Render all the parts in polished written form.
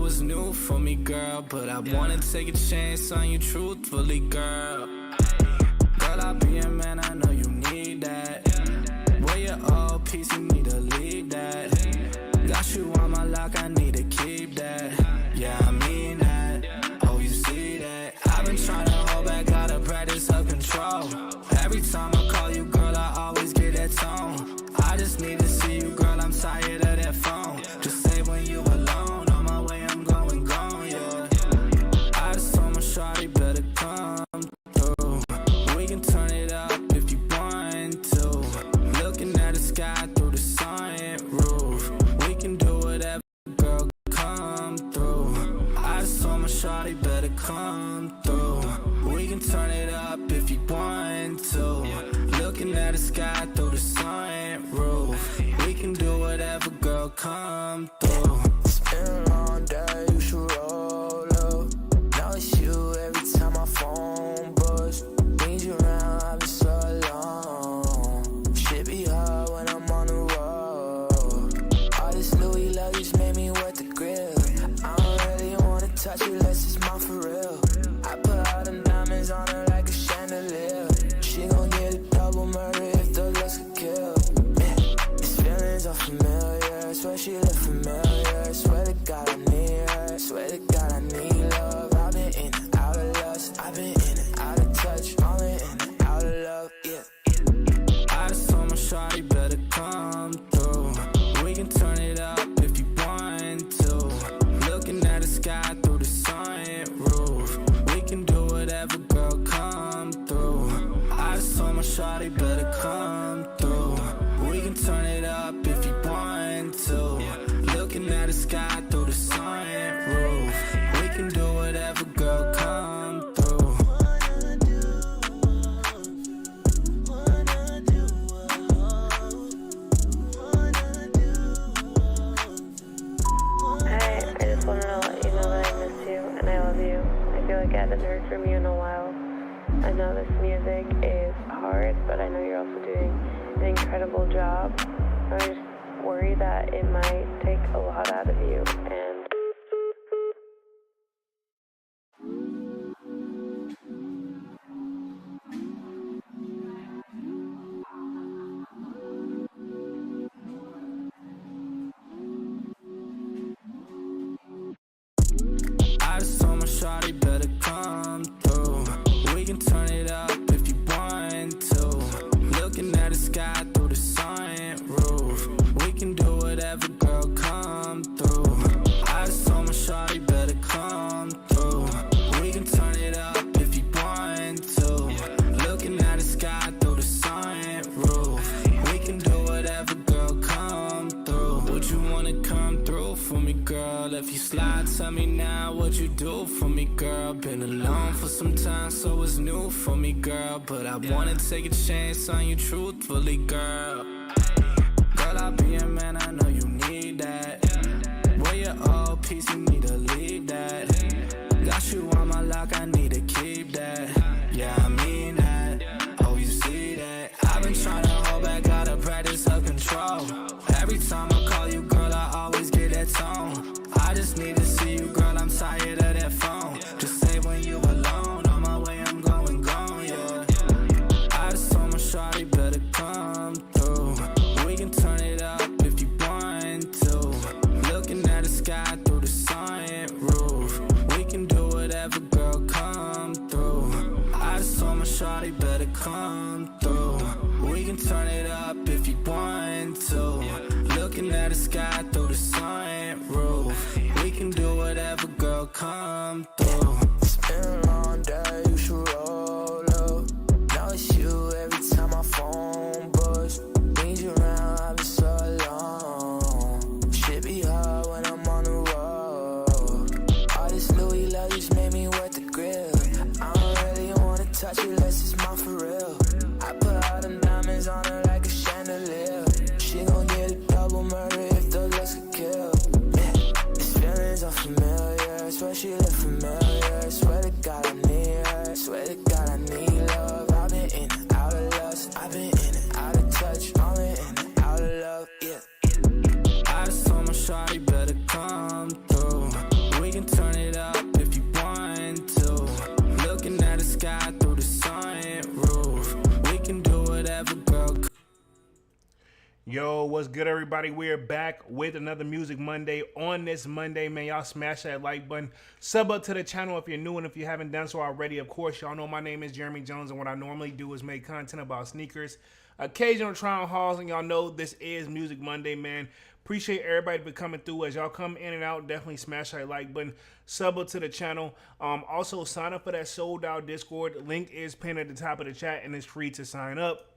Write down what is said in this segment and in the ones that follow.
it's new for me, girl. But I wanna take a chance on you truthfully, girl. Girl, I'll be a man, I know you need that. Where your old piece, you need to leave that. Got you on my lock, I need to keep that. Yeah, I mean that. Oh, you see that? I've been trying to hold back, gotta practice self-control. Every time I call you, girl, I always get that tone. I just need to see you, girl, I'm tired of that phone. Just say when you alone, on my way, I'm going gone, yeah. I just told my shawty better come through. We can turn it up if you want to. Looking at the sky through the sunroof. We can do whatever, girl, come through. I just told my shawty better come through. We can turn it up if you want to. Looking at the sky through the sunroof. We can do whatever, girl, come through. It's been a long day, you should roll up. Now it's you every time my phone buzz. Need you around, I've been so alone. Shit be hard when I'm on the road. All this Louis luggage made me wet the grill. I don't really wanna touch you unless it's mine for real. I put all them diamonds on her like a chandelier. She gon' get a double murder if the looks could kill. These feelings are familiar, swear she look familiar. Swear to God I need her, swear to God I need love. I've been in and out of lust, I've been in and out of touch, all in and out of love, yeah. I just told my shawty better come through. We can turn it up if you want to. Looking at the sky through the sunroof. We can do whatever, girl, come through. I just told my shawty better come through. We can turn it up if you want to. Looking at the sky through the sunroof. We can do whatever, girl, come through. Hi, I just wanted to let you know that I miss you and I love you. I feel like I haven't heard from you in a while. I know this music is hard, but I know you're also doing an incredible job. I just worry that it might take a lot out of you, and I just told my shawty better come through. We can turn it up if you want to. Looking at the sky through the sunroof. We can do whatever, girl, come through. I just told my shawty better come through. We can turn it up if you want to. Looking at the sky through the sunroof. We can do whatever, girl, come through. Would you wanna come through for me, girl? If you slide, tell me now what you do for me, girl. Been alone for some time, so it's new for me, girl. But I wanna take a chance on you truthfully, girl. Girl, I'll be a man, I know you need that. Where your old piece, you need to leave that. Got you on my lock, I need to keep that. Yeah, I mean that. Oh, you see that? I've been trying to hold back, gotta practice self-control. Every time I call you, girl, I always get that tone. I just need to see you, girl, I'm tired of that phone. Just say when you alone, on my way, I'm going gone, yeah. I just told my shawty better come through. We can turn it up if you want to. Looking at the sky through the sunroof. We can do whatever, girl, come through. I just told my shawty better come through. We can turn it up if you want to. Looking at the sky through the sunroof. We can do whatever, girl, come through. It's been a long day, you should roll up. Now it's you every time my phone buzz. Need you around, I've been so alone. Shit be hard when I'm on the road. All this Louis luggage made me wet the grill. I don't really wanna touch you unless it's mine for real. I put all them diamonds on her like a chandelier. She gon' get a double murder if the looks could kill. These feelings are familiar, swear she look familiar. What's good, everybody? We're back with another Music Monday. On this Monday, man, y'all smash that like button. Sub up to the channel if you're new, and if you haven't done so already, of course, y'all know my name is Jeremy Jones, and what I normally do is make content about sneakers, occasional try-on hauls, and y'all know this is Music Monday, man. Appreciate everybody for coming through. As y'all come in and out, definitely smash that like button. Sub up to the channel. Also, sign up for that sold out Discord. Link is pinned at the top of the chat, and it's free to sign up.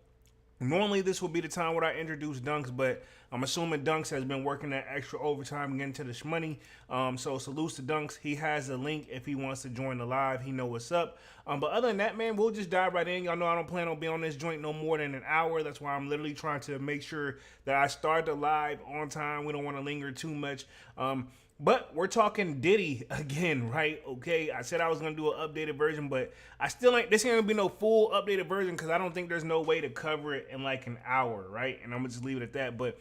Normally, this will be the time where I introduce Dunks, but I'm assuming Dunks has been working that extra overtime getting to this money. So salutes to Dunks. He has a link if he wants to join the live. He know what's up. But other than that, man, we'll just dive right in. Y'all know I don't plan on being on this joint no more than an hour. That's why I'm literally trying to make sure that I start the live on time. We don't want to linger too much. But we're talking Diddy again, right? Okay, I said I was going to do an updated version, but I still ain't, this ain't going to be no full updated version because I don't think there's no way to cover it in like an hour, right? And I'm going to just leave it at that. But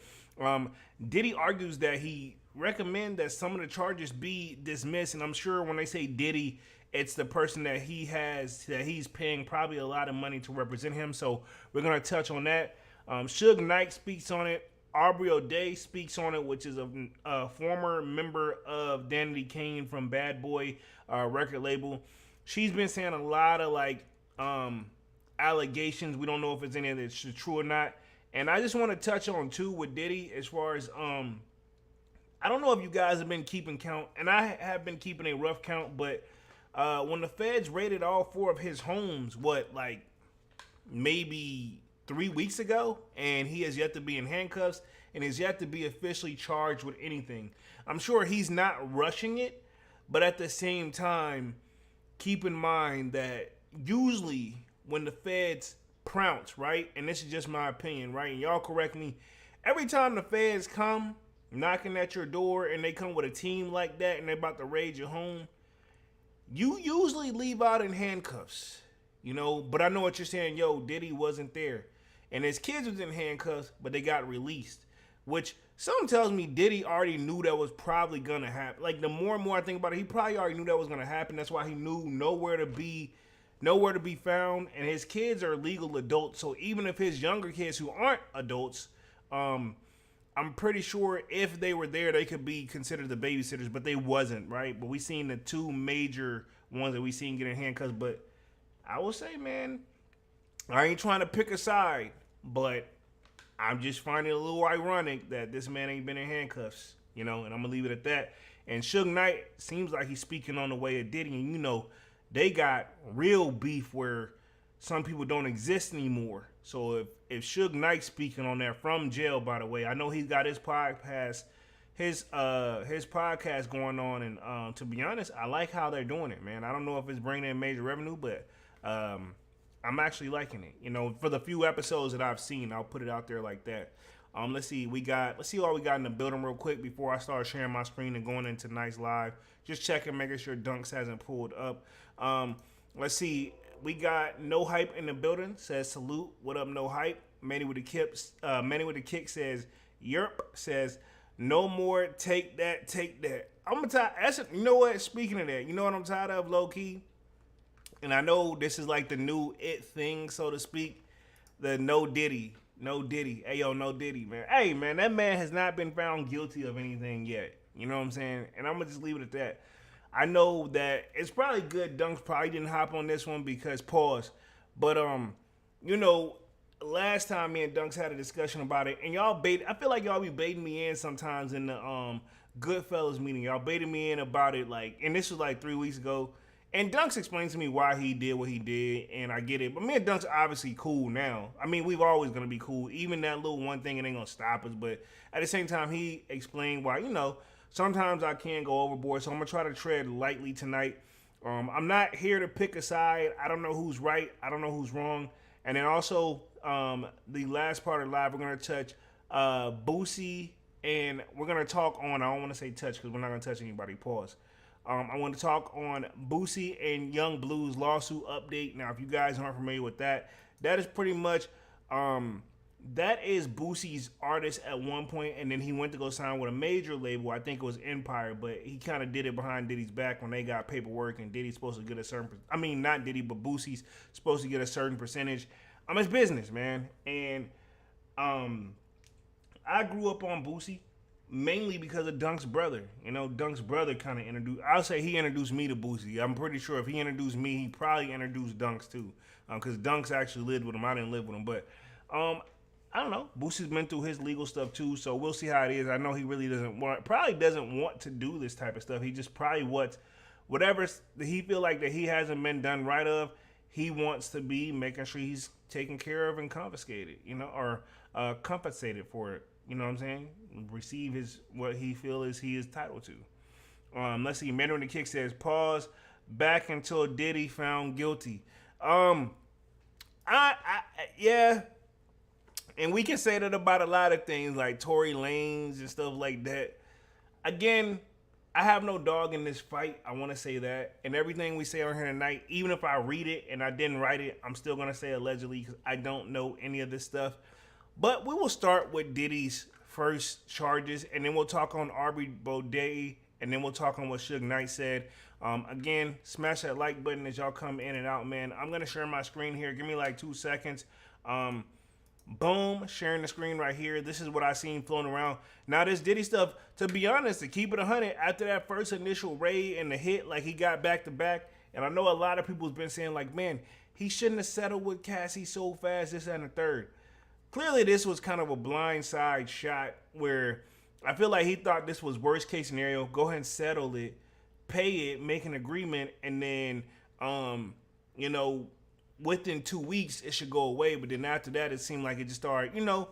Diddy argues that he recommend that some of the charges be dismissed. And I'm sure when they say Diddy, it's the person that he has, that he's paying probably a lot of money to represent him. So we're going to touch on that. Suge Knight speaks on it. Aubrey O'Day speaks on it, which is a former member of Danity Kane from Bad Boy record label. She's been saying a lot of like allegations. We don't know if it's any of it's true or not. And I just want to touch on too with Diddy as far as I don't know if you guys have been keeping count, and I have been keeping a rough count, but when the feds raided all 4 of his homes, like maybe 3 weeks ago, and he has yet to be in handcuffs and is yet to be officially charged with anything. I'm sure he's not rushing it, but at the same time, keep in mind that usually when the feds pounce, right, and this is just my opinion, right, and y'all correct me, every time the feds come knocking at your door and they come with a team like that and they're about to raid your home, you usually leave out in handcuffs, you know. But I know what you're saying. Yo, Diddy wasn't there. And his kids was in handcuffs, but they got released. Which something tells me Diddy already knew that was probably gonna happen. Like the more and more I think about it, he probably already knew that was gonna happen. That's why he knew nowhere to be found. And his kids are legal adults. So even if his younger kids who aren't adults, I'm pretty sure if they were there, they could be considered the babysitters, but they wasn't, right? But we seen the 2 major ones that we seen get in handcuffs. But I will say, man, I ain't trying to pick a side, but I'm just finding it a little ironic that this man ain't been in handcuffs, you know, and I'm going to leave it at that. And Suge Knight seems like he's speaking on the way of Diddy, and you know, they got real beef where some people don't exist anymore. So if Suge Knight speaking on that from jail, by the way, I know he's got his podcast, his podcast going on, and to be honest, I like how they're doing it, man. I don't know if it's bringing in major revenue, but I'm actually liking it. You know, for the few episodes that I've seen, I'll put it out there like that. Let's see what we got in the building real quick before I start sharing my screen and going into tonight's live. Just checking, making sure Dunks hasn't pulled up. Let's see. We got No Hype in the building. Says salute. What up, No Hype? Manny with the kick says yerp. Says no more. Take that. Take that. I'm tired. You know what? Speaking of that, you know what I'm tired of, low key. And I know this is like the new it thing, so to speak. The no Diddy. Hey, yo, no Diddy, man. Hey, man, that man has not been found guilty of anything yet. You know what I'm saying? And I'm going to just leave it at that. I know that it's probably good Dunks probably didn't hop on this one because pause. But, you know, last time me and Dunks had a discussion about it, and I feel like y'all be baiting me in sometimes in the Goodfellas meeting. Y'all baited me in about it, like, and this was like 3 weeks ago. And Dunks explained to me why he did what he did, and I get it. But me and Dunks are obviously cool now. I mean, we've always going to be cool. Even that little one thing, it ain't going to stop us. But at the same time, he explained why, you know, sometimes I can go overboard. So I'm going to try to tread lightly tonight. I'm not here to pick a side. I don't know who's right. I don't know who's wrong. And then also, the last part of the live, we're going to touch Boosie, and we're going to talk on, I don't want to say touch because we're not going to touch anybody. Pause. I want to talk on Boosie and Young Bleu's lawsuit update. Now, if you guys aren't familiar with that, that is pretty much, that is Boosie's artist at one point, and then he went to go sign with a major label. I think it was Empire, but he kind of did it behind Diddy's back when they got paperwork, and Diddy's supposed to get a certain, I mean, not Diddy, but Boosie's supposed to get a certain percentage. It's business, man. And I grew up on Boosie mainly because of Dunk's brother. You know, Dunk's brother kind of introduced. I'll say he introduced me to Boosie. I'm pretty sure if he introduced me, he probably introduced Dunks too, because Dunks actually lived with him. I didn't live with him, but I don't know. Boosie's been through his legal stuff too, so we'll see how it is. I know he really probably doesn't want to do this type of stuff. He just probably whatever he feel like that he hasn't been done right of, he wants to be making sure he's taken care of and confiscated, you know, or compensated for it. You know what I'm saying? Receive what he feel is he is entitled to. Let's see. Mandarin the Kick says, pause back until Diddy found guilty. Yeah. And we can say that about a lot of things like Tory Lanez and stuff like that. Again, I have no dog in this fight. I want to say that. And everything we say on here tonight, even if I read it and I didn't write it, I'm still going to say allegedly because I don't know any of this stuff. But we will start with Diddy's first charges, and then we'll talk on Arbery Baudet, and then we'll talk on what Suge Knight said. Again, smash that like button as y'all come in and out, man. I'm going to share my screen here. Give me like 2 seconds. Boom, sharing the screen right here. This is what I seen floating around. Now, this Diddy stuff, to be honest, to keep it 100, after that first initial raid and the hit, like he got back to back, and I know a lot of people have been saying, like, man, he shouldn't have settled with Cassie so fast, this and the third. Clearly, this was kind of a blindside shot where I feel like he thought this was worst case scenario. Go ahead and settle it, pay it, make an agreement, and then, you know, within 2 weeks, it should go away. But then after that, it seemed like it just started, you know,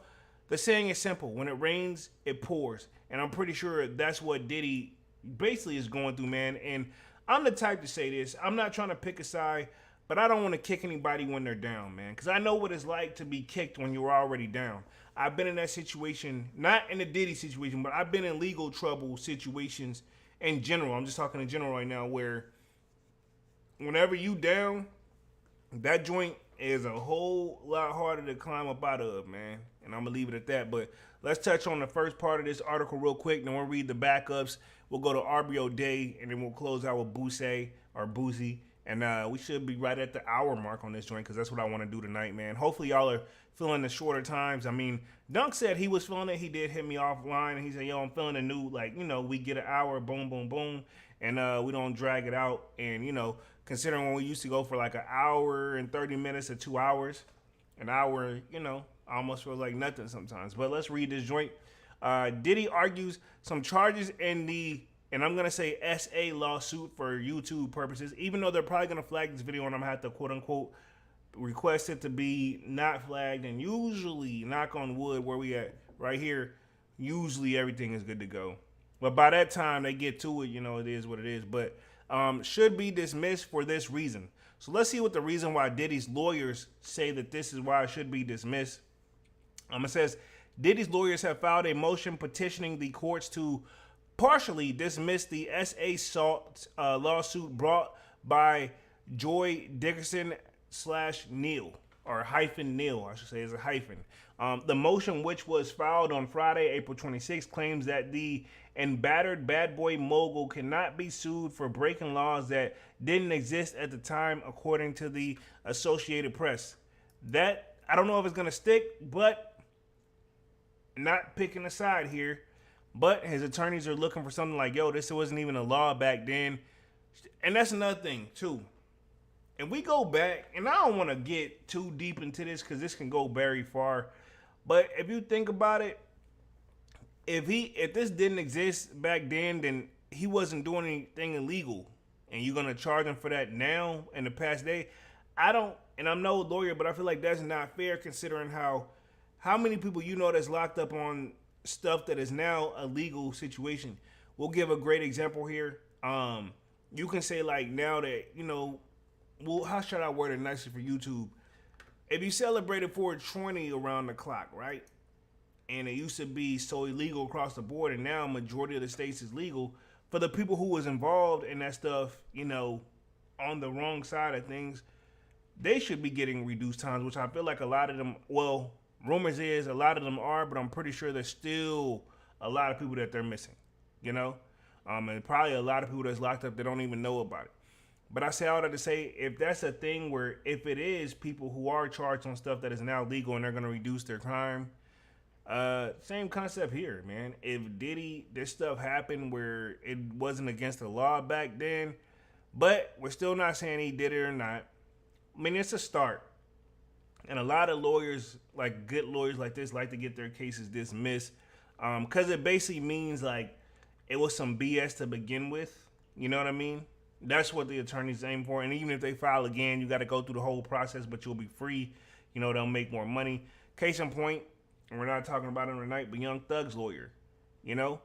the saying is simple. When it rains, it pours. And I'm pretty sure that's what Diddy basically is going through, man. And I'm the type to say this. I'm not trying to pick a side, but I don't want to kick anybody when they're down, man. Because I know what it's like to be kicked when you're already down. I've been in that situation, not in the Diddy situation, but I've been in legal trouble situations in general. I'm just talking in general right now where whenever you down, that joint is a whole lot harder to climb up out of, man. And I'm going to leave it at that. But let's touch on the first part of this article real quick. Then we'll read the backups. We'll go to RBO Day, and then we'll close out with Boosie or Boosie. And we should be right at the hour mark on this joint because that's what I want to do tonight, man. Hopefully y'all are feeling the shorter times. I mean, Dunk said he was feeling it. He did hit me offline. And he said, yo, I'm feeling the new, like, you know, we get an hour, boom, boom, boom. And we don't drag it out. And, you know, considering when we used to go for like an hour and 30 minutes to 2 hours, an hour, you know, almost feels like nothing sometimes. But let's read this joint. Diddy argues some charges in the, and I'm going to say SA lawsuit for YouTube purposes, even though they're probably going to flag this video and I'm going to have to quote unquote request it to be not flagged. And usually, knock on wood, where we at right here, usually everything is good to go. But by that time they get to it, you know, it is what it is. But should be dismissed for this reason. So let's see what the reason why Diddy's lawyers say that this is why it should be dismissed. It says, Diddy's lawyers have filed a motion petitioning the courts to partially dismiss the SA SALT lawsuit brought by Joy Dickerson / Neal, or hyphen Neal, I should say, is a hyphen. The motion, which was filed on Friday, April 26th, claims that the embattled bad boy mogul cannot be sued for breaking laws that didn't exist at the time, according to the Associated Press. That, I don't know if it's going to stick, but not picking a side here. But his attorneys are looking for something like, yo, this wasn't even a law back then. And that's another thing, too. And we go back, and I don't want to get too deep into this because this can go very far. But if you think about it, if this didn't exist back then he wasn't doing anything illegal. And you're going to charge him for that now in the past day. And I'm no lawyer, but I feel like that's not fair considering how many people you know that's locked up on stuff that is now a legal situation. We'll give a great example here. You can say like now that, you know, well, how should I word it nicely for YouTube? If you celebrated 420 around the clock, right? And it used to be so illegal across the board, and now majority of the states is legal. For the people who was involved in that stuff, you know, on the wrong side of things, they should be getting reduced times, which I feel like a lot of them, well, rumors is a lot of them are, but I'm pretty sure there's still a lot of people that they're missing, you know? And probably a lot of people that's locked up that don't even know about it. But I say all that to say, if that's a thing where if it is people who are charged on stuff that is now legal and they're going to reduce their time, Same concept here, man. If this stuff happened where it wasn't against the law back then, but we're still not saying he did it or not. I mean, it's a start. And a lot of lawyers, like good lawyers like this, like to get their cases dismissed. Because it basically means like it was some BS to begin with. You know what I mean? That's what the attorneys aim for. And even if they file again, you got to go through the whole process, but you'll be free. You know, they'll make more money. Case in point, and we're not talking about him tonight, but Young Thug's lawyer, you know,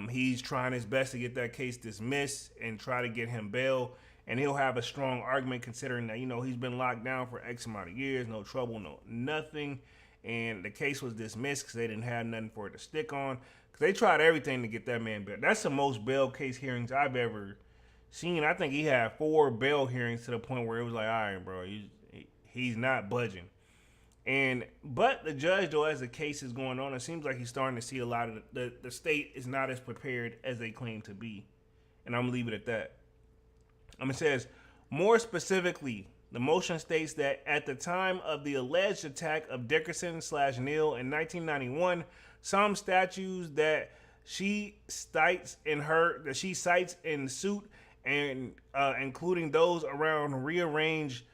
he's trying his best to get that case dismissed and try to get him bail. And he'll have a strong argument considering that, you know, he's been locked down for X amount of years, no trouble, no nothing. And the case was dismissed because they didn't have nothing for it to stick on. Because they tried everything to get that man bail. That's the most bail case hearings I've ever seen. I think he had 4 bail hearings to the point where it was like, all right, bro, he's not budging. But the judge, though, as the case is going on, it seems like he's starting to see a lot of the state is not as prepared as they claim to be. And I'm going to leave it at that. It says, more specifically, the motion states that at the time of the alleged attack of Dickerson/Neal in 1991, some statutes that she cites in suit, and including those around rearrange,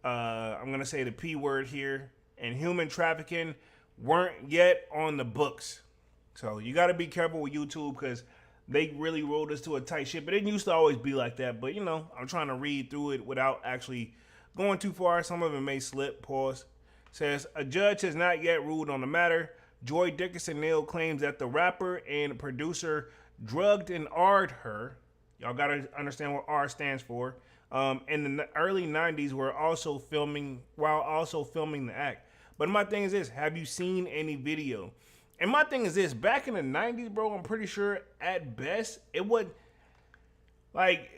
I'm going to say the P word here, and human trafficking, weren't yet on the books. So you got to be careful with YouTube because they really rolled us to a tight ship. But it used to always be like that. But, you know, I'm trying to read through it without actually going too far. Some of it may slip. Pause. Says, a judge has not yet ruled on the matter. Joy Dickerson-Neal claims that the rapper and producer drugged and R'd her. Y'all got to understand what R stands for. In the early 90s while also filming the act. But my thing is this, have you seen any video? And my thing is this, back in the 90s, bro, I'm pretty sure at best, it would, like,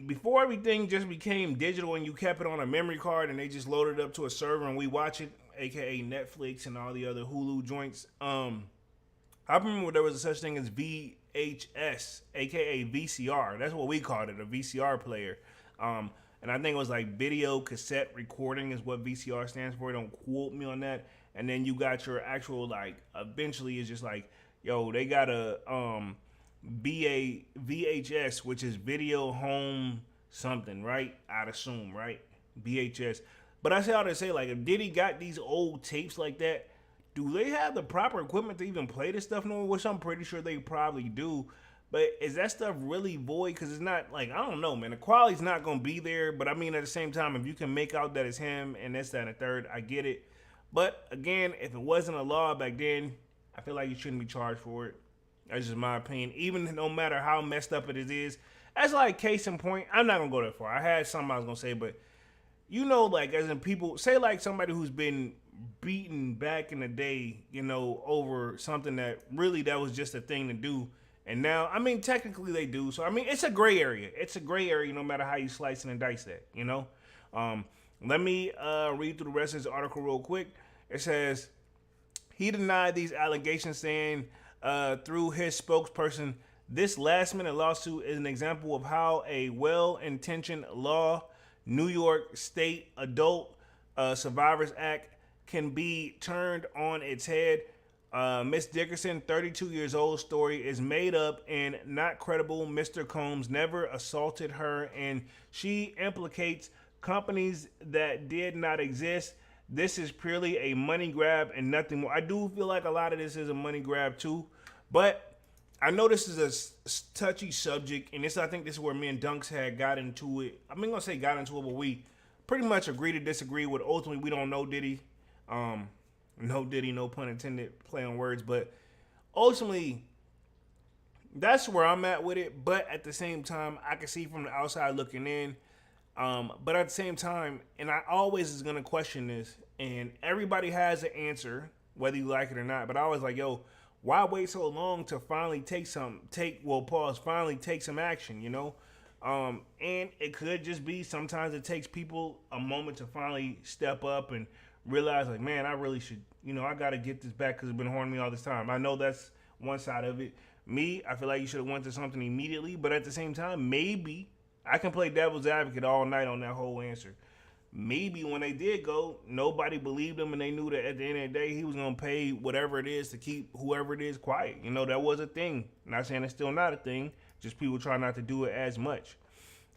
before everything just became digital and you kept it on a memory card and they just loaded it up to a server and we watch it, aka Netflix and all the other Hulu joints. I remember there was a such thing as VHS, aka VCR. That's what we called it, a VCR player. And I think it was like video cassette recording is what VCR stands for. Don't quote me on that. And then you got your actual, like, eventually it's just like, yo, they got a VHS, which is video home something, right? I'd assume, right? VHS. But I say all to say, like, if Diddy got these old tapes like that, do they have the proper equipment to even play this stuff no more? Which I'm pretty sure they probably do. But is that stuff really void? Because it's not, like, I don't know, man. The quality's not going to be there. But, I mean, at the same time, if you can make out that it's him and this, that, and the third, I get it. But, again, if it wasn't a law back then, I feel like you shouldn't be charged for it. That's just my opinion. Even no matter how messed up it is. That's like case in point. I'm not going to go that far. I had something I was going to say, but, you know, like, as in people, say like somebody who's been beaten back in the day, you know, over something that really that was just a thing to do. And now, I mean, technically they do. So, I mean, it's a gray area. It's a gray area no matter how you slice and dice that, you know. Let me read through the rest of this article real quick. It says, he denied these allegations saying through his spokesperson, this last-minute lawsuit is an example of how a well-intentioned law, New York State Adult Survivors Act, can be turned on its head. Miss Dickerson, 32 years old, story is made up and not credible. Mr. Combs never assaulted her, and she implicates companies that did not exist. This is purely a money grab and nothing more. I do feel like a lot of this is a money grab too, but I know this is a touchy subject, and I think this is where me and Dunks had got into it. I'm not gonna say got into it, but we pretty much agree to disagree with. Ultimately, we don't know Diddy. No Diddy, no pun intended, play on words, but ultimately, that's where I'm at with it. But at the same time, I can see from the outside looking in. But at the same time, and I always is gonna question this, and everybody has an answer, whether you like it or not. But I was like, yo, why wait so long to finally take some action, you know? And it could just be sometimes it takes people a moment to finally step up and realize, like, man, I really should, you know, I got to get this back because it's been haunting me all this time. I know that's one side of it. Me, I feel like you should have went to something immediately, but at the same time, maybe I can play devil's advocate all night on that whole answer. maybe when they did go, nobody believed him, and they knew that at the end of the day, he was gonna pay whatever it is to keep whoever it is quiet. You know, that was a thing. Not saying it's still not a thing. Just people try not to do it as much.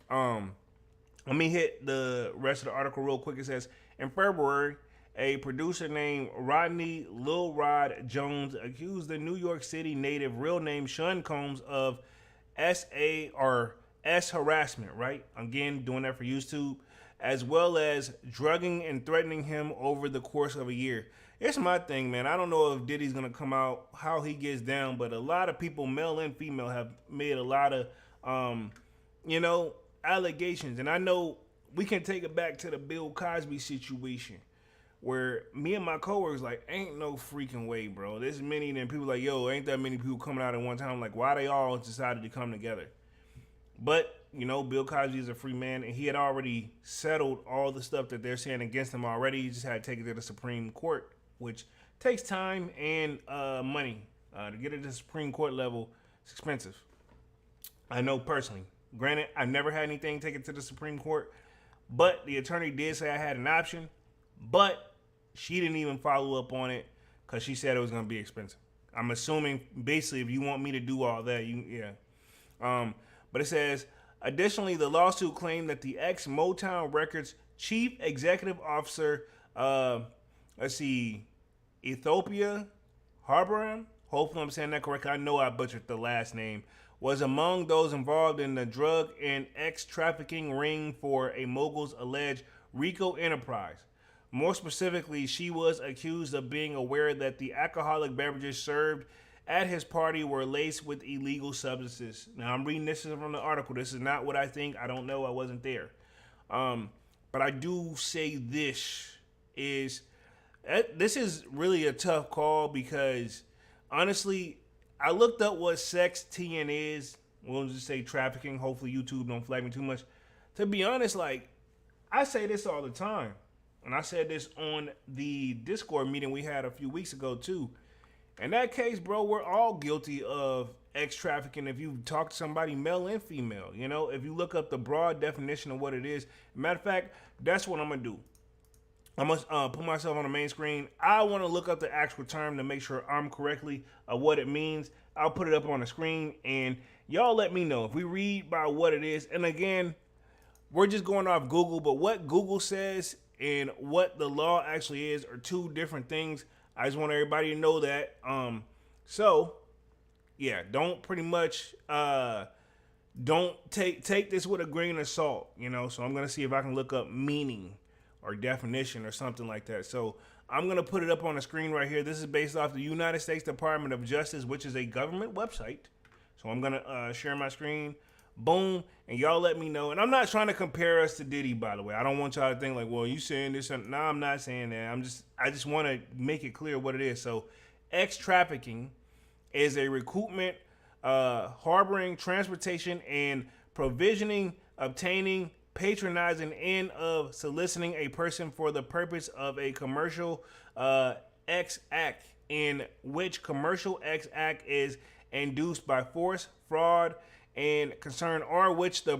Let me hit the rest of the article real quick. It says, in February, a producer named Rodney Lil Rod Jones accused the New York City native, real name Sean Combs, of S harassment, right? Again, doing that for YouTube, as well as drugging and threatening him over the course of a year. It's my thing, man. I don't know if Diddy's gonna come out, how he gets down, but a lot of people, male and female, have made a lot of, allegations. And I know we can take it back to the Bill Cosby situation, where me and my coworkers like, ain't no freaking way, bro. There's many, and people like, yo, ain't that many people coming out at one time? Like, why they all decided to come together? But, Bill Cosby is a free man, and he had already settled all the stuff that they're saying against him already. He just had to take it to the Supreme Court, which takes time and money. To get it to the Supreme Court level, it's expensive. I know personally. Granted, I've never had anything take it to the Supreme Court, but the attorney did say I had an option, but she didn't even follow up on it because she said it was going to be expensive. I'm assuming, basically, if you want me to do all that, but it says, additionally, the lawsuit claimed that the ex-Motown Records chief executive officer, Ethiopia Harbaram, hopefully I'm saying that correctly, I know I butchered the last name, was among those involved in the drug and ex-trafficking ring for a mogul's alleged RICO enterprise. More specifically, she was accused of being aware that the alcoholic beverages served at his party were laced with illegal substances. Now, I'm reading this from the article. This is not what I think. I don't know. I wasn't there. But I do say this is really a tough call because, honestly, I looked up what sexting is. We'll just say trafficking. Hopefully YouTube don't flag me too much. To be honest, like, I say this all the time. And I said this on the Discord meeting we had a few weeks ago, too. In that case, bro, we're all guilty of ex-trafficking if you talk to somebody, male and female. If you look up the broad definition of what it is. Matter of fact, that's what I'm going to do. I must put myself on the main screen. I want to look up the actual term to make sure I'm correctly of what it means. I'll put it up on the screen, and y'all let me know if we read by what it is. And again, we're just going off Google, but what Google says and what the law actually is are two different things. I just want everybody to know that. Don't pretty much don't take this with a grain of salt, So I'm gonna see if I can look up meaning or definition or something like that. So I'm going to put it up on the screen right here. This is based off the United States Department of Justice, which is a government website. So I'm going to share my screen. Boom. And y'all let me know. And I'm not trying to compare us to Diddy, by the way. I don't want y'all to think like, well, you saying this. No, I'm not saying that. I just want to make it clear what it is. So ex-trafficking is a recruitment, harboring, transportation, and provisioning, obtaining, patronizing, and of soliciting a person for the purpose of a commercial X act, in which commercial X act is induced by force, fraud, and concern, or which the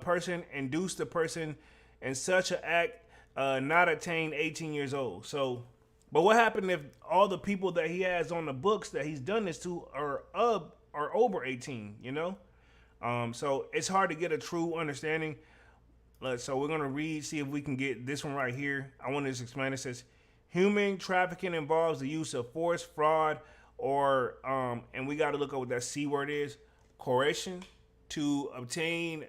person induced the person in such an act not attained 18 years old. So, but what happened if all the people that he has on the books that he's done this to are over 18, So it's hard to get a true understanding. So we're going to see if we can get this one right here. I want to just explain. It says, human trafficking involves the use of force, fraud, or, and we got to look up what that C word is, coercion, to obtain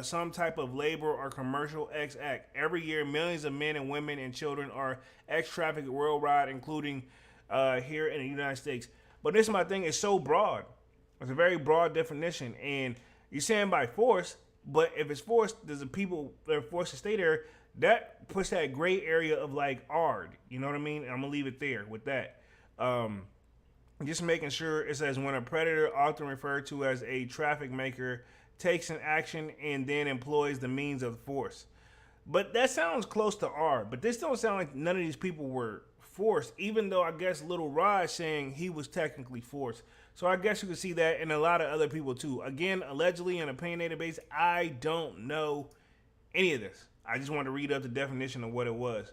some type of labor or commercial X act. Every year, millions of men and women and children are ex-trafficked worldwide, including here in the United States. But this is my thing. It's so broad. It's a very broad definition. And you're saying by force, but if it's forced, there's the people that are forced to stay there. That puts that gray area of like ARD. You know what I mean? I'm gonna leave it there with that. Just making sure it says when a predator, often referred to as a traffic maker, takes an action and then employs the means of force. But that sounds close to ARD. But this don't sound like none of these people were forced, even though I guess Little Rod saying he was technically forced. So I guess you can see that in a lot of other people too. Again, allegedly in opinionated base, I don't know any of this. I just wanted to read up the definition of what it was.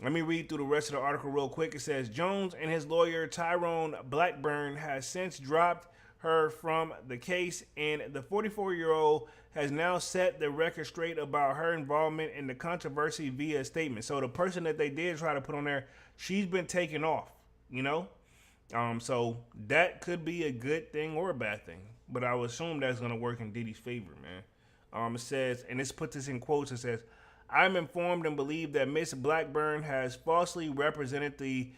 Let me read through the rest of the article real quick. It says, Jones and his lawyer Tyrone Blackburn has since dropped her from the case, and the 44-year-old has now set the record straight about her involvement in the controversy via a statement. So the person that they did try to put on there, she's been taken off, you know? So that could be a good thing or a bad thing, but I would assume that's going to work in Diddy's favor, man. It says, and this put this in quotes, it says, I'm informed and believe that Miss Blackburn has falsely represented the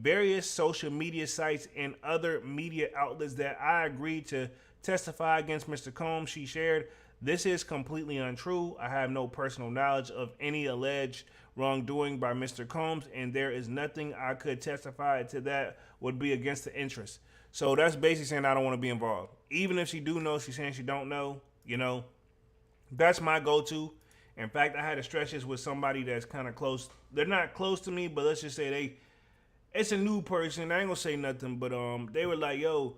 various social media sites and other media outlets that I agreed to testify against Mr. Combs. She shared, this is completely untrue. I have no personal knowledge of any alleged wrongdoing by Mr. Combs, and there is nothing I could testify to that would be against the interest. So that's basically saying I don't want to be involved. Even if she do know, she's saying she don't know, you know, that's my go-to. In fact, I had to stretch this with somebody that's kind of close. They're not close to me, but let's just say it's a new person. I ain't gonna say nothing, but they were like, yo,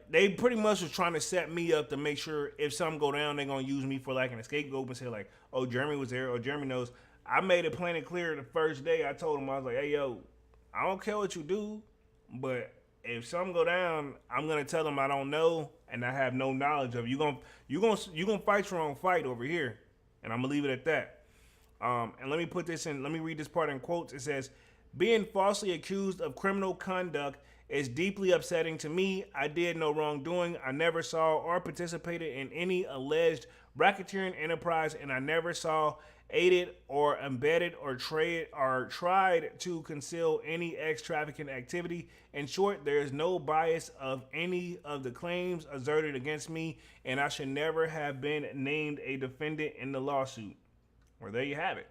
they pretty much was trying to set me up to make sure if something go down, they're gonna use me for like an scapegoat and say like, oh, Jeremy was there, or Jeremy knows. I made it plain and clear the first day. I told him, I was like, hey, yo, I don't care what you do, but if something go down, I'm gonna tell them I don't know and I have no knowledge of it. You gonna fight your own fight over here. And I'm going to leave it at that. And let me read this part in quotes. It says, being falsely accused of criminal conduct is deeply upsetting to me. I did no wrongdoing. I never saw or participated in any alleged racketeering enterprise, and I never saw, aided, or embedded, or tried to conceal any ex-trafficking activity. In short, there is no bias of any of the claims asserted against me, and I should never have been named a defendant in the lawsuit. Well, there you have it.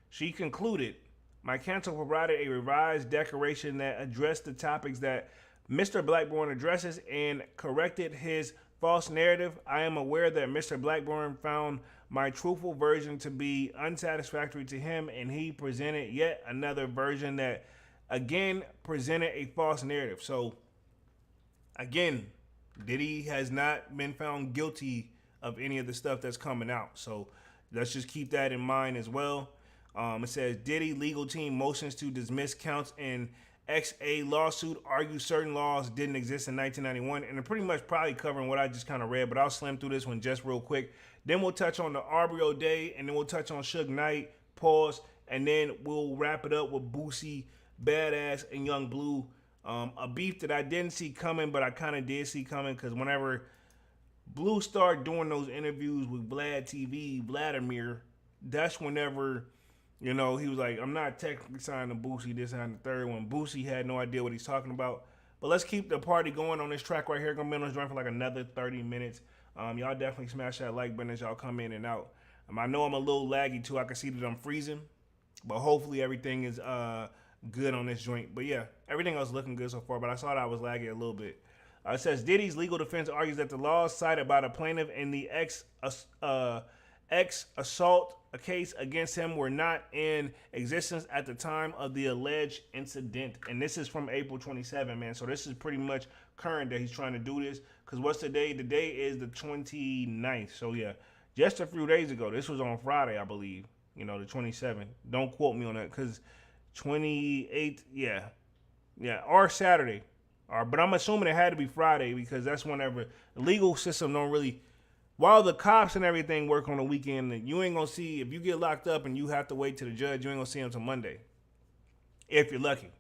She concluded, my counsel provided a revised declaration that addressed the topics that Mr. Blackburn addresses and corrected his false narrative. I am aware that Mr. Blackburn found my truthful version to be unsatisfactory to him, and he presented yet another version that again presented a false narrative. So again, Diddy has not been found guilty of any of the stuff that's coming out. So let's just keep that in mind as well. It says Diddy legal team motions to dismiss counts in XA lawsuit, argues certain laws didn't exist in 1991, and they're pretty much probably covering what I just kind of read, but I'll slam through this one just real quick. Then we'll touch on the Arbrio Day, and then we'll touch on Suge Knight, pause, and then we'll wrap it up with Boosie, Badass, and Young Bleu. A beef that I didn't see coming, but I kind of did see coming, because whenever Bleu started doing those interviews with Vlad TV, Vladimir, that's whenever, you know, he was like, I'm not technically signed to Boosie, this and the third one. Boosie had no idea what he's talking about. But let's keep the party going on this track right here. Gonna be on this joint for like another 30 minutes. Y'all definitely smash that like button as y'all come in and out. I know I'm a little laggy too. I can see that I'm freezing. But hopefully everything is good on this joint. But yeah, everything else looking good so far. But I saw that I was laggy a little bit. It says Diddy's legal defense argues that the laws cited by the plaintiff in the ex-assault case against him were not in existence at the time of the alleged incident. And this is from April 27, man. So this is pretty much current that he's trying to do this. Because what's the day? The day is the 29th. So yeah, just a few days ago. This was on Friday, I believe. You know, the 27th. Don't quote me on that, because 28th, yeah, or Saturday. But I'm assuming it had to be Friday, because that's whenever the legal system don't really, while the cops and everything work on the weekend, you ain't gonna see, if you get locked up and you have to wait to the judge, you ain't gonna see him until Monday, if you're lucky.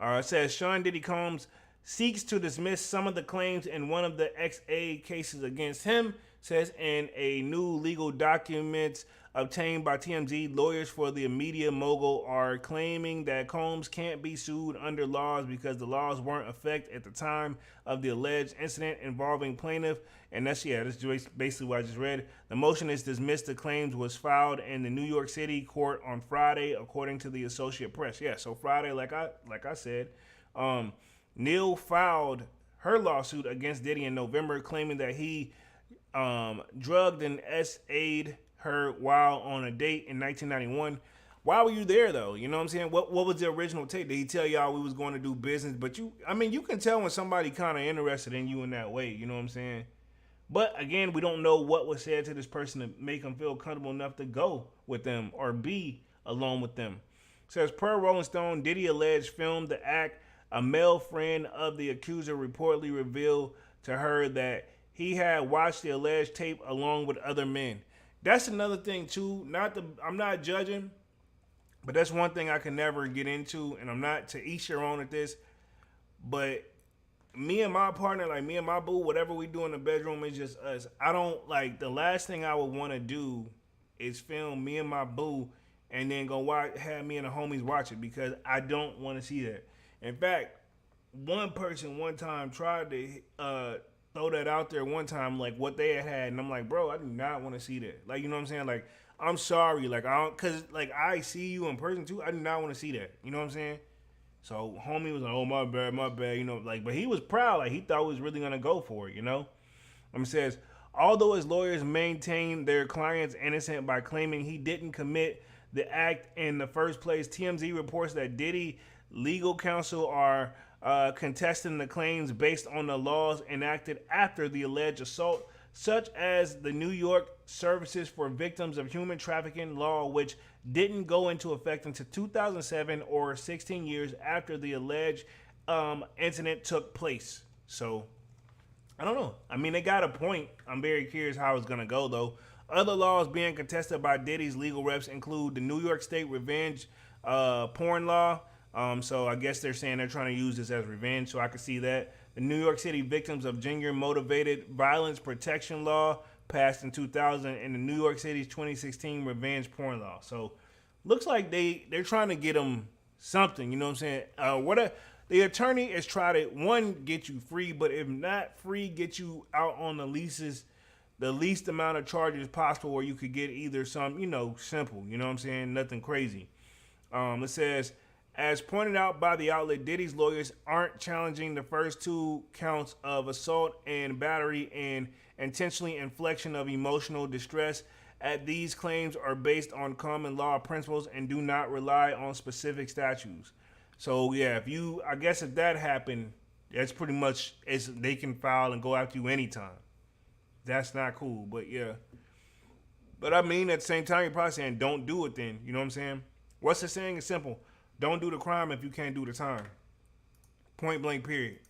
It says Sean Diddy Combs seeks to dismiss some of the claims in one of the XA cases against him. Says in a new legal documents obtained by TMZ, lawyers for the media mogul are claiming that Combs can't be sued under laws because the laws weren't in effect at the time of the alleged incident involving plaintiff. And that's basically what I just read. The motion is dismissed. The claims was filed in the New York City court on Friday, according to the Associated Press. Yeah, so Friday, like I said, Neil filed her lawsuit against Diddy in November, claiming that he drugged and SA'd her while on a date in 1991. Why were you there though? You know what I'm saying? What was the original take? Did he tell y'all we was going to do business? But you can tell when somebody kind of interested in you in that way. You know what I'm saying? But again, we don't know what was said to this person to make him feel comfortable enough to go with them or be alone with them. It says, per Rolling Stone, Diddy alleged filmed the act. A male friend of the accuser reportedly revealed to her that he had watched the alleged tape along with other men. That's another thing too. I'm not judging, but that's one thing I can never get into, and I'm not to each your own at this. But me and my partner, like me and my boo, whatever we do in the bedroom is just us. I don't like the last thing I would want to do is film me and my boo and then have me and the homies watch it because I don't want to see that. In fact, one person one time tried to throw that out there one time, like what they had, and I'm like, bro, I do not want to see that. Like, you know what I'm saying? Like, I'm sorry, like cause like I see you in person too. I do not want to see that. You know what I'm saying? So homie was like, oh my bad, you know, like, but he was proud, like he thought he was really gonna go for it, you know. It says, although his lawyers maintain their client's innocent by claiming he didn't commit the act in the first place, TMZ reports that Diddy legal counsel are contesting the claims based on the laws enacted after the alleged assault, such as the New York Services for Victims of Human Trafficking law, which didn't go into effect until 2007 or 16 years after the alleged incident took place. So, I don't know. I mean, they got a point. I'm very curious how it's going to go, though. Other laws being contested by Diddy's legal reps include the New York State revenge porn law. So I guess they're saying they're trying to use this as revenge, so I can see that. The New York City Victims of Gender-Motivated Violence Protection Law passed in 2000, and the New York City's 2016 revenge porn law. So looks like they're trying to get them something, you know what I'm saying? The attorney is trying to, one, get you free, but if not free, get you out on the least amount of charges possible where you could get either some, you know, simple, you know what I'm saying? Nothing crazy. It says, as pointed out by the outlet, Diddy's lawyers aren't challenging the first two counts of assault and battery and intentionally infliction of emotional distress, as these claims are based on common law principles and do not rely on specific statutes. So yeah, if that happened, that's pretty much they can file and go after you anytime. That's not cool, but yeah. But I mean, at the same time, you're probably saying don't do it then. You know what I'm saying? What's the saying? It's simple. Don't do the crime if you can't do the time. Point blank, period.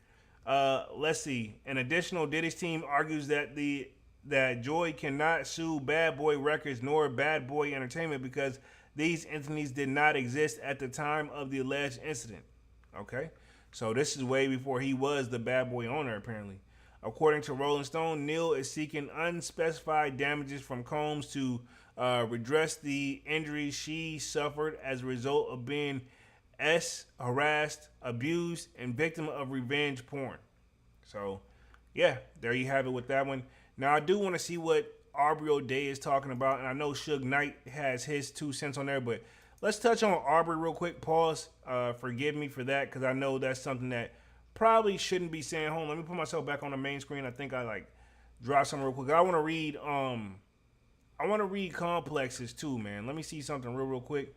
Let's see. An additional Diddy's team argues that Joy cannot sue Bad Boy Records nor Bad Boy Entertainment because these entities did not exist at the time of the alleged incident. Okay? So this is way before he was the Bad Boy owner, apparently. According to Rolling Stone, Neil is seeking unspecified damages from Combs to redress the injuries she suffered as a result of being harassed, abused, and victim of revenge porn. So, yeah, there you have it with that one. Now, I do want to see what Aubrey O'Day is talking about, and I know Suge Knight has his 2 cents on there, but let's touch on Aubrey real quick. Pause. Forgive me for that, because I know that's something that probably shouldn't be saying. Hold on, let me put myself back on the main screen. I think I dropped something real quick. I want to read Complexes too, man. Let me see something real quick.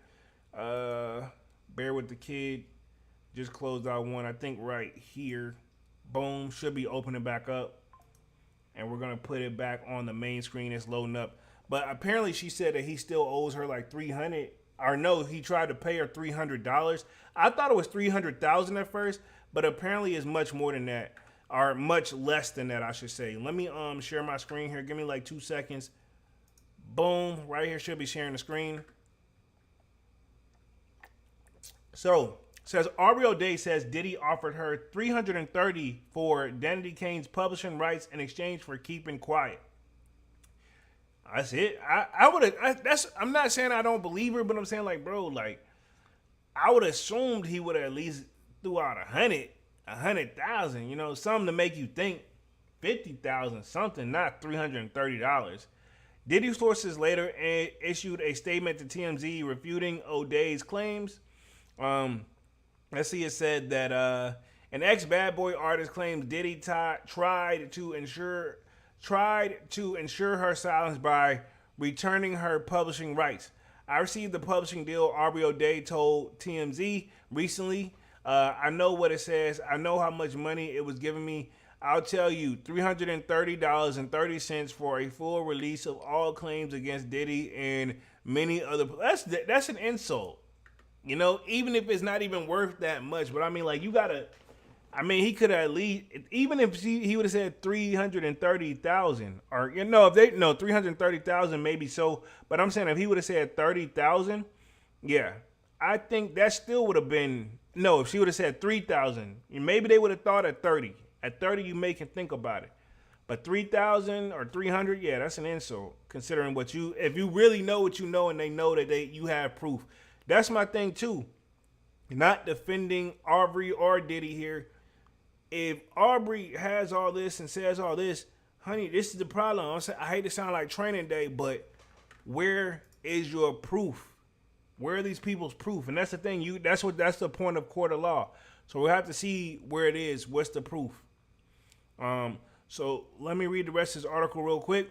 Bear with the kid. Just closed out one, I think right here. Boom, should be opening back up. And we're gonna put it back on the main screen. It's loading up. But apparently she said that he still owes her like $300. Or no, he tried to pay her $300. I thought it was $300,000 at first, but apparently it's much more than that. Or much less than that, I should say. Let me share my screen here. Give me like 2 seconds. Boom, right here should be sharing the screen. So, says Aubrey O'Day says Diddy offered her $330 for Danity Kane's publishing rights in exchange for keeping quiet. That's it. I'm not saying I don't believe her, but I'm saying like, bro, like I would have assumed he would have at least threw out 100,000, you know, something to make you think 50,000 something, not $330. Diddy sources later issued a statement to TMZ refuting O'Day's claims. Let's see, it said that an ex-Bad Boy artist claims Diddy tried to ensure her silence by returning her publishing rights. I received the publishing deal, Aubrey O'Day told TMZ recently. I know what it says. I know how much money it was giving me. I'll tell you, $330.30 for a full release of all claims against Diddy and many other. That's an insult. You know, even if it's not even worth that much. But I mean, like, you gotta. I mean, he could at least, even if he would have said 330,000, or if they 330,000 maybe so. But I'm saying if he would have said 30,000, yeah, I think that still would have been no. If she would have said 3,000, maybe they would have thought at 30. At 30, you make and think about it. But 3,000 or 300, yeah, that's an insult. Considering if you really know what you know, and they know that you have proof. That's my thing too. Not defending Aubrey or Diddy here. If Aubrey has all this and says all this, honey, this is the problem. I hate to sound like Training Day, but where is your proof? Where are these people's proof? And that's the thing. That's the point of court of law. So we have to see where it is. What's the proof? So let me read the rest of this article real quick.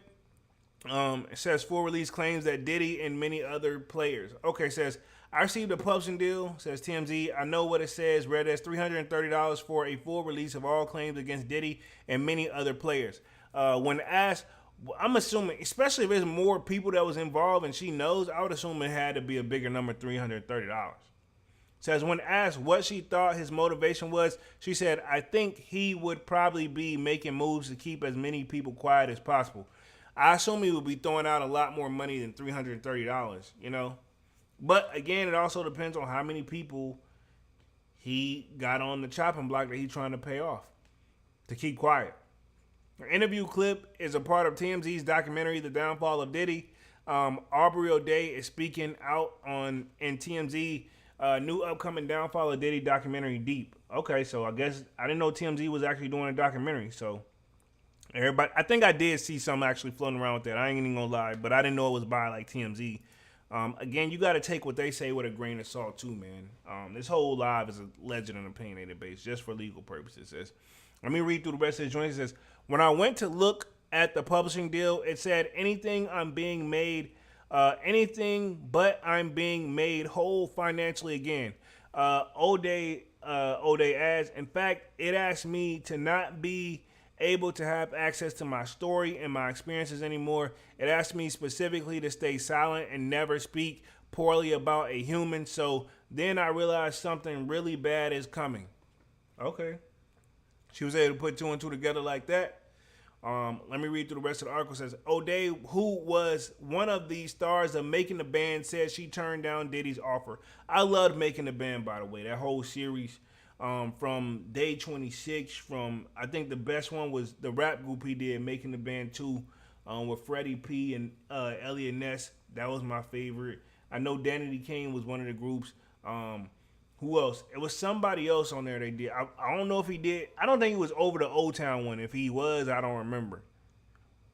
It says full release claims that Diddy and many other players. Okay, it says I received a publishing deal, says TMZ. I know what it says, read as $330 for a full release of all claims against Diddy and many other players. When asked, I'm assuming, especially if there's more people that was involved and she knows, I would assume it had to be a bigger number, $330. Says when asked what she thought his motivation was, she said, I think he would probably be making moves to keep as many people quiet as possible. I assume he would be throwing out a lot more money than $330, But again, it also depends on how many people he got on the chopping block that he's trying to pay off to keep quiet. The interview clip is a part of TMZ's documentary, The Downfall of Diddy. Aubrey O'Day is speaking out in TMZ new upcoming Downfall of Diddy documentary, Deep. Okay, so I guess I didn't know TMZ was actually doing a documentary. So everybody, I think I did see some actually floating around with that. I ain't even gonna lie, but I didn't know it was by like TMZ. Again, you got to take what they say with a grain of salt too, man. This whole live is a legend and opinionated base just for legal purposes. It says, let me read through the rest of the joint. It says, when I went to look at the publishing deal, it said anything but I'm being made whole financially again. O'Day adds, in fact, it asked me to not be able to have access to my story and my experiences anymore. It asked me specifically to stay silent and never speak poorly about a human. So then I realized something really bad is coming. Okay. She was able to put two and two together like that. Let me read through the rest of the article. It says, O'Day, who was one of the stars of Making the Band, said she turned down Diddy's offer. I loved Making the Band, by the way. That whole series from Day 26, I think the best one was the rap group he did, Making the Band 2, with Freddie P and Elliot Ness. That was my favorite. I know Danity Kane was one of the groups. Who else? It was somebody else on there they did. I don't know if he did. I don't think he was over the Old Town one. If he was, I don't remember.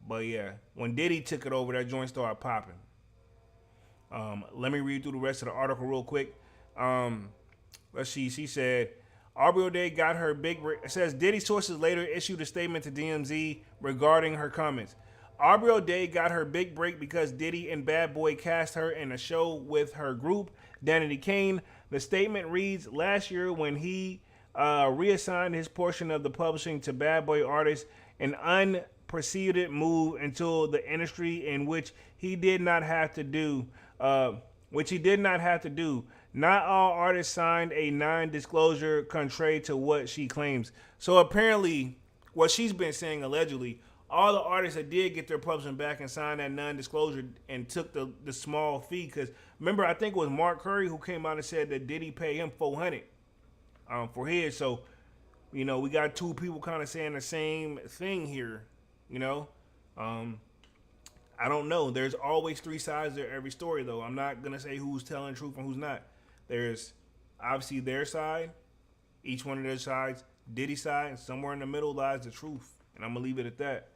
But yeah, when Diddy took it over, that joint started popping. Let me read through the rest of the article real quick. Let's see. She said, Aubrey O'Day got her big break. It says Diddy sources later issued a statement to DMZ regarding her comments. Aubrey O'Day got her big break because Diddy and Bad Boy cast her in a show with her group, Danity Kane. The statement reads, last year when he reassigned his portion of the publishing to Bad Boy artists, an unprecedented move into the industry in which he did not have to do, Not all artists signed a non-disclosure contrary to what she claims. So apparently, what she's been saying allegedly, all the artists that did get their publishing back and signed that non-disclosure and took the small fee, because remember, I think it was Mark Curry who came out and said that Diddy paid him $400 for his. So, we got two people kind of saying the same thing here. I don't know. There's always three sides to every story, though. I'm not gonna say who's telling the truth and who's not. There's obviously their side, each one of their sides, Diddy's side, and somewhere in the middle lies the truth. And I'm gonna leave it at that.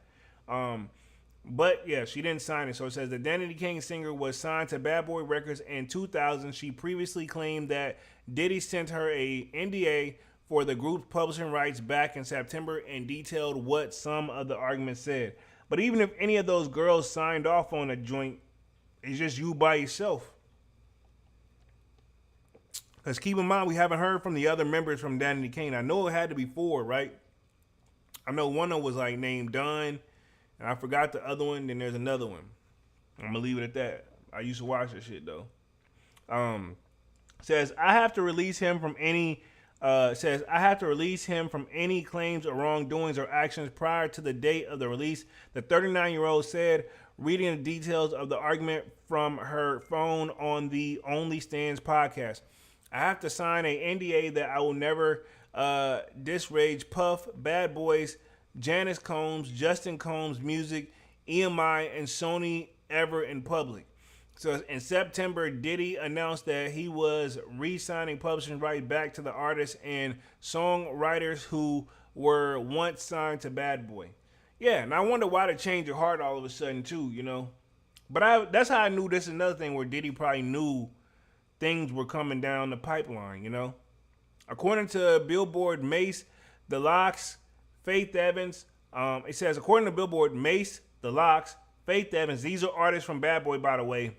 But yeah, she didn't sign it. So it says the Danity Kane singer was signed to Bad Boy Records in 2000. She previously claimed that Diddy sent her a NDA for the group's publishing rights back in September and detailed what some of the arguments said. But even if any of those girls signed off on a joint, it's just you by yourself. Because keep in mind, we haven't heard from the other members from Danity Kane. I know it had to be 4, right? I know one of them was like named Dunn, and I forgot the other one. Then there's another one. I'm gonna leave it at that. I used to watch that shit though. Says I have to release him from any. Says I have to release him from any claims or wrongdoings or actions prior to the date of the release. The 39-year-old said, reading the details of the argument from her phone on the Only Stands podcast. I have to sign a NDA that I will never disrage Puff, Bad Boys, Janice Combs, Justin Combs music, EMI, and Sony ever in public. So in September, Diddy announced that he was re-signing publishing rights back to the artists and songwriters who were once signed to Bad Boy. Yeah, and I wonder why they changed your heart all of a sudden too, you know. But that's how I knew this is another thing where Diddy probably knew things were coming down the pipeline, you know. According to Billboard, Mace, The Lox, Faith Evans, it says, according to Billboard, Mace, The Lox, Faith Evans, these are artists from Bad Boy, by the way,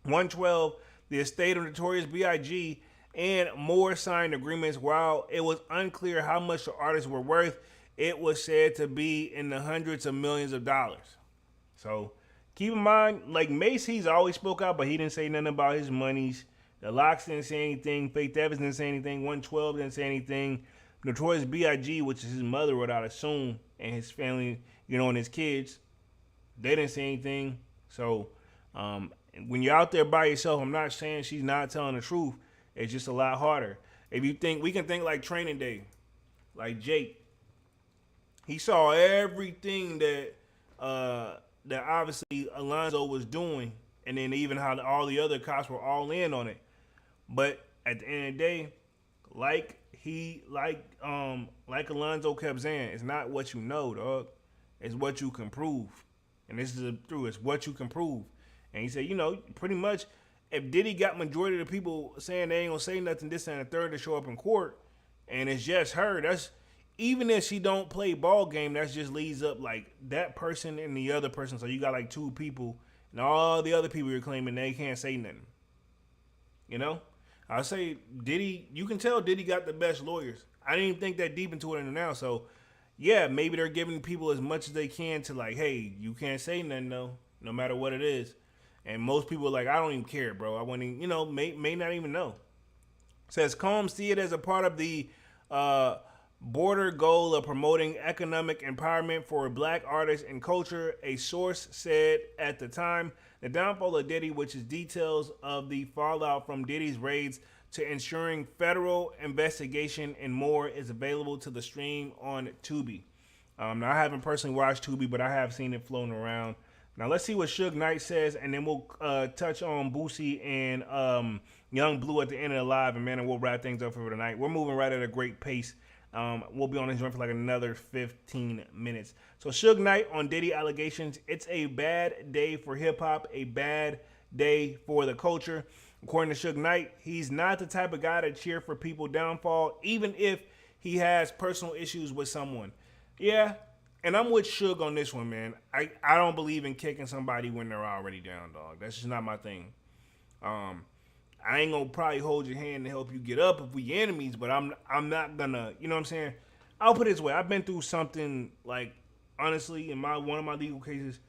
112, the estate of Notorious B.I.G., and more signed agreements. While it was unclear how much the artists were worth, it was said to be in the hundreds of millions of dollars. So keep in mind, like Mace, he's always spoke out, but he didn't say nothing about his monies. The Lox didn't say anything. Faith Evans didn't say anything. 112 didn't say anything. Notorious B.I.G., which is his mother, would I assume, and his family, you know, and his kids, they didn't say anything. So when you're out there by yourself, I'm not saying she's not telling the truth. It's just a lot harder. If you think, we can think like Training Day, like Jake. He saw everything that obviously Alonzo was doing, and then even how all the other cops were all in on it. But at the end of the day, like Alonzo kept saying, it's not what you know, dog. It's what you can prove. And this is the truth. It's what you can prove. And he said, you know, pretty much, if Diddy got majority of the people saying they ain't gonna say nothing, this and the third to show up in court, and it's just her, that's, even if she don't play ball game, that just leads up like that person and the other person. So you got like two people, and all the other people you're claiming they can't say nothing. You know? I say Diddy, you can tell Diddy got the best lawyers. I didn't even think that deep into it now. So yeah, maybe they're giving people as much as they can to like, hey, you can't say nothing though, no matter what it is. And most people are like, I don't even care, bro. I wouldn't even, you know, may not even know. Says Combs see it as a part of the border goal of promoting economic empowerment for black artists and culture. A source said at the time, the downfall of Diddy, which is details of the fallout from Diddy's raids to ensuring federal investigation and more, is available to the stream on Tubi. Now, I haven't personally watched Tubi, but I have seen it floating around. Now, let's see what Suge Knight says, and then we'll touch on Boosie and Young Bleu at the end of the live, and man, and we'll wrap things up for tonight. We're moving right at a great pace. We'll be on this joint for like another 15 minutes. So Suge Knight on Diddy allegations. It's a bad day for hip-hop, a bad day for the culture. According to Suge Knight, he's not the type of guy to cheer for people's downfall, even if he has personal issues with someone. Yeah, and I'm with Suge on this one, man. I don't believe in kicking somebody when they're already down, dog. That's just not my thing. I ain't gonna probably hold your hand to help you get up if we enemies, but I'm not gonna, you know what I'm saying? I'll put it this way. I've been through something, like, honestly, in one of my legal cases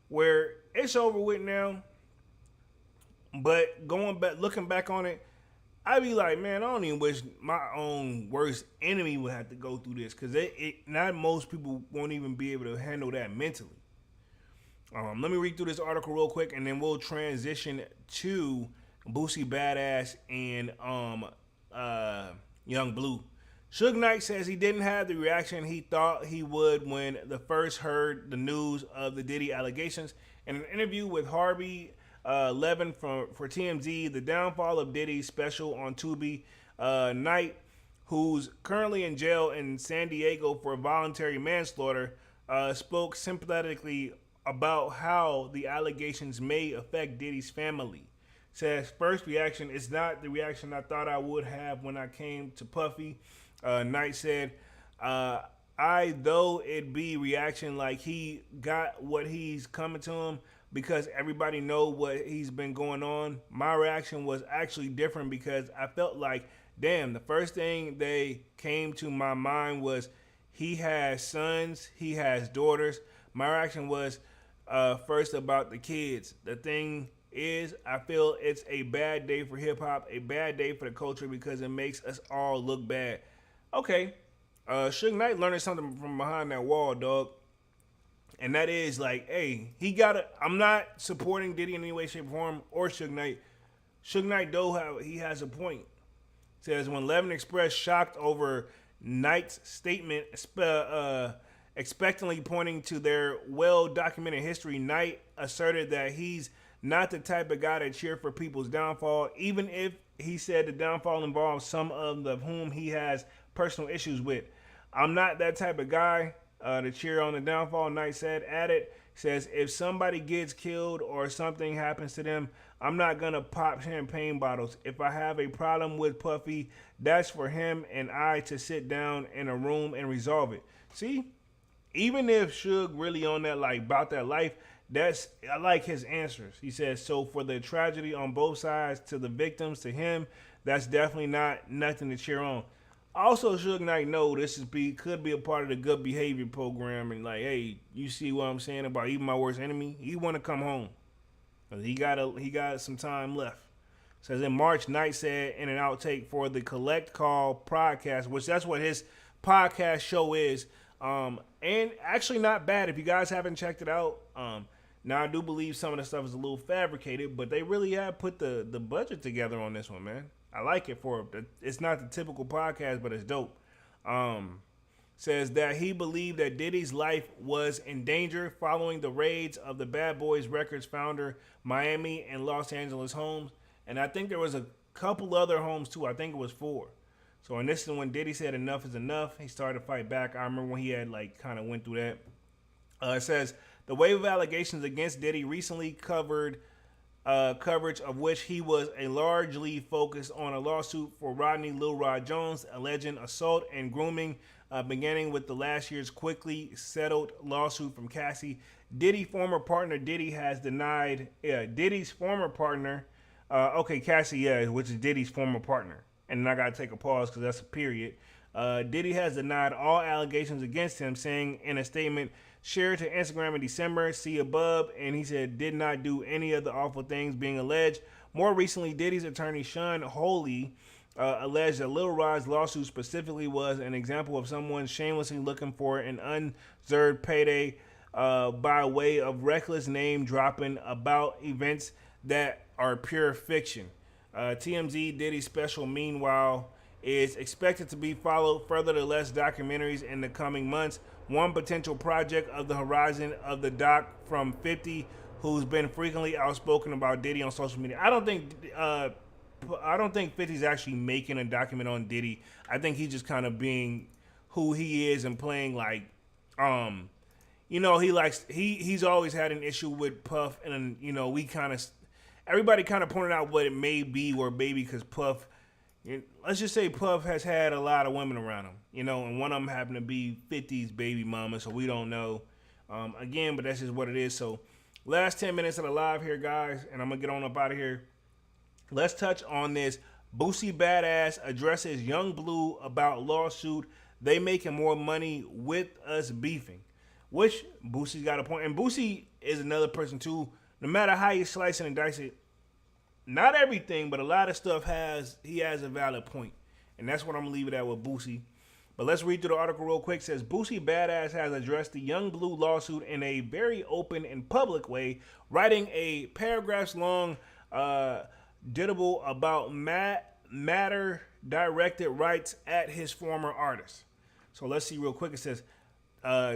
where it's over with now, but looking back on it, I'd be like, man, I don't even wish my own worst enemy would have to go through this, because not most people won't even be able to handle that mentally. Let me read through this article real quick, and then we'll transition to Boosie Badass and Young Bleu. Suge Knight says he didn't have the reaction he thought he would when the first heard the news of the Diddy allegations. In an interview with Harvey Levin for TMZ, the downfall of Diddy special on Tubi, Knight, who's currently in jail in San Diego for voluntary manslaughter, spoke sympathetically about how the allegations may affect Diddy's family. Says first reaction is not the reaction I thought I would have when I came to Puffy. Knight said, though it be reaction like he got what he's coming to him because everybody know what he's been going on. My reaction was actually different because I felt like, damn, the first thing they came to my mind was He has sons. He has daughters. My reaction was first about the kids. The thing is, I feel it's a bad day for hip hop, a bad day for the culture because it makes us all look bad. Okay, Suge Knight learning something from behind that wall, dog. And that is like, hey, I'm not supporting Diddy in any way, shape, or form, or Suge Knight. Suge Knight, though, he has a point. Says when Levin Express shocked over Knight's statement, expectantly pointing to their well-documented history, Knight asserted that he's not the type of guy to cheer for people's downfall, even if he said the downfall involves some of whom he has personal issues with. I'm not that type of guy to cheer on the downfall, Knight says, if somebody gets killed or something happens to them, I'm not going to pop champagne bottles. If I have a problem with Puffy, that's for him and I to sit down in a room and resolve it. See, even if Suge really on that, like, about that life, I like his answers. He says, so for the tragedy on both sides, to the victims, to him, that's definitely not nothing to cheer on. Also, Suge Knight know this could be a part of the good behavior program, and like, hey, you see what I'm saying about even my worst enemy? He want to come home. He got some time left. Says in March, Knight said in an outtake for the Collect Call podcast, which that's what his podcast show is, and actually not bad if you guys haven't checked it out. Now I do believe some of the stuff is a little fabricated, but they really have put the budget together on this one, man. I like it it's not the typical podcast, but it's dope. Says that he believed that Diddy's life was in danger following the raids of the Bad Boys Records founder Miami and Los Angeles homes. And I think there was a couple other homes too. I think it was 4. So and this is when Diddy said enough is enough. He started to fight back. I remember when he had like kind of went through that. It says the wave of allegations against Diddy recently covered coverage of which he was largely focused on a lawsuit for Rodney Lil Rod Jones, alleging assault and grooming, beginning with the last year's quickly settled lawsuit from Cassie. Diddy's former partner has denied, Diddy's former partner, Cassie, which is Diddy's former partner. And then I got to take a pause because that's a period. Diddy has denied all allegations against him, saying in a statement shared to Instagram in December, see above, and he said did not do any of the awful things being alleged. More recently, Diddy's attorney Sean Holy alleged that Lil Rod's lawsuit specifically was an example of someone shamelessly looking for an undeserved payday by way of reckless name dropping about events that are pure fiction. TMZ Diddy special, meanwhile, is expected to be followed further to less documentaries in the coming months. One potential project of the horizon of the doc from 50, who's been frequently outspoken about Diddy on social media. I don't think 50's actually making a document on Diddy. I think he's just kind of being who he is and playing like, he's always had an issue with Puff, and everybody kind of pointed out what it may be or maybe because Puff. Let's just say Puff has had a lot of women around him, and one of them happened to be 50's baby mama, so we don't know. But that's just what it is. So last 10 minutes of the live here, guys, and I'm going to get on up out of here. Let's touch on this. Boosie Badass addresses Young Bleu about lawsuit. They making more money with us beefing, which Boosie's got a point. And Boosie is another person, too. No matter how you slice it and dice it, not everything, but a lot of stuff he has a valid point. And that's what I'm going to leave it at with Boosie. But let's read through the article real quick. It says, Boosie Badass has addressed the Young Bleu lawsuit in a very open and public way, writing a paragraphs-long diddable about matter directed rights at his former artist. So let's see real quick. It says,